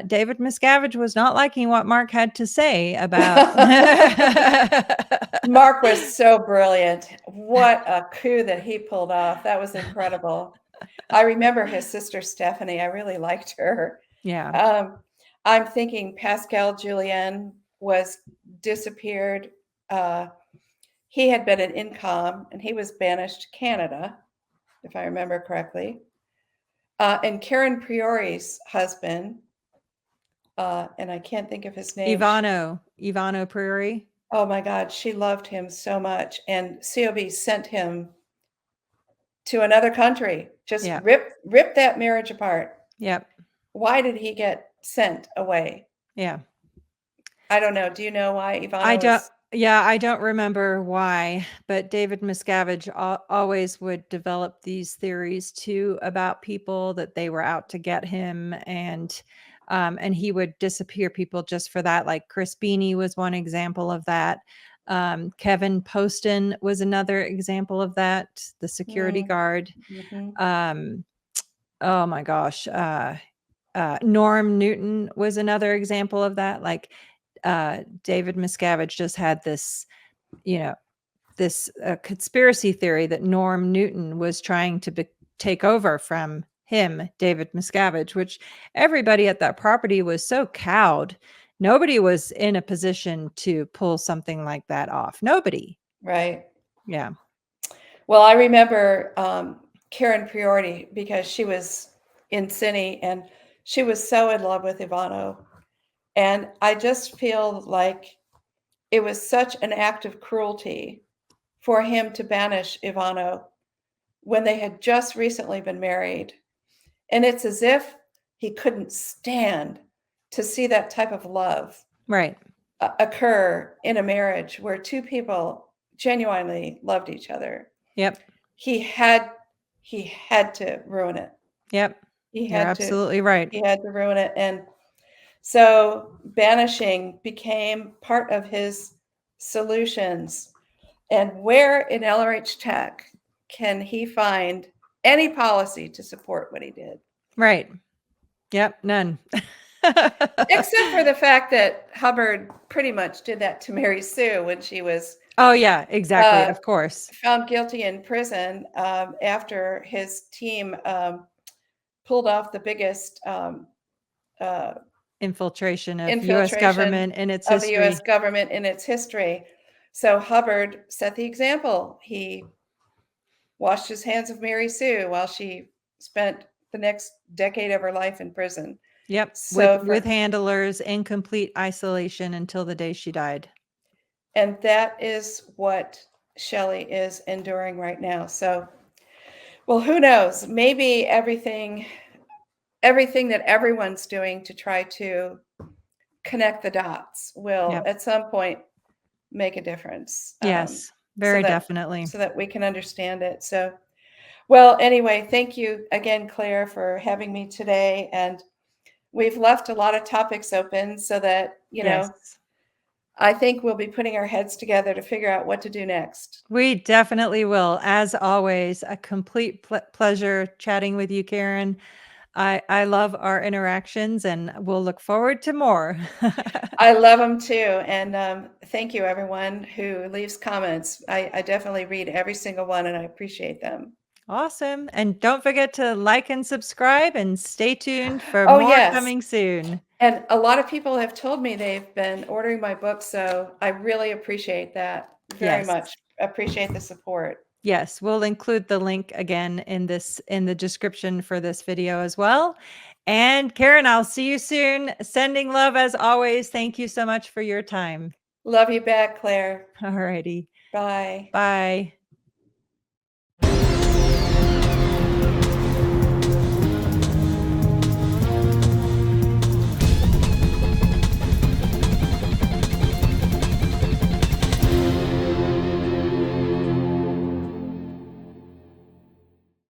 David Miscavige was not liking what Mark had to say about. Mark was so brilliant. What a coup that he pulled off. That was incredible. I remember his sister Stephanie. I really liked her. Yeah. I'm thinking Pascal Julien was disappeared. He had been an incom and he was banished to Canada, if I remember correctly. And Karen Priori's husband, and I can't think of his name. Ivano Priori. Oh my God, she loved him so much. And COB sent him to another country. Just rip that marriage apart. Yep. Why did he get sent away? Yeah. I don't know. Do you know why Ivano I don't remember why, but David Miscavige always would develop these theories too about people that they were out to get him, and he would disappear people just for that. Like Chris Beanie was one example of that. Kevin Poston was another example of that. The security guard. Oh my gosh. Norm Newton was another example of that. Like David Miscavige just had this, this conspiracy theory that Norm Newton was trying to take over from him, David Miscavige, which everybody at that property was so cowed. Nobody was in a position to pull something like that off. Nobody. Right. Yeah. Well, I remember Karen Priori because she was in Cine and she was so in love with Ivano. And I just feel like it was such an act of cruelty for him to banish Ivano when they had just recently been married. And it's as if he couldn't stand to see that type of love occur in a marriage where two people genuinely loved each other. Yep. He had to ruin it. Yep. You're absolutely right. He had to ruin it. And so banishing became part of his solutions. And where in LRH Tech can he find any policy to support what he did? Right. Yep. None. Except for the fact that Hubbard pretty much did that to Mary Sue when she was. Oh, yeah, exactly. Of course. Found guilty in prison after his team pulled off the biggest infiltration of U.S. government in its history. Of the U.S. government in its history. So Hubbard set the example. He washed his hands of Mary Sue while she spent the next decade of her life in prison. Yep. So With handlers in complete isolation until the day she died. and that is what Shelly is enduring right now. So, well, who knows? Maybe everything that everyone's doing to try to connect the dots will Yep. at some point make a difference. Yes, very definitely. So that we can understand it. So, well, anyway, thank you again, Claire, for having me today. And we've left a lot of topics open so that, you know, I think we'll be putting our heads together to figure out what to do next. We definitely will. As always, a complete pleasure chatting with you, Karen. I love our interactions and we'll look forward to more. I love them too. And thank you, everyone who leaves comments. I definitely read every single one and I appreciate them. Awesome. And don't forget to like and subscribe and stay tuned for Oh, more yes. coming soon. And a lot of people have told me they've been ordering my book. So I really appreciate that very much. Appreciate the support. Yes, we'll include the link again in the description for this video as well. And Karen, I'll see you soon. Sending love as always. Thank you so much for your time. Love you back, Claire. All righty. Bye. Bye.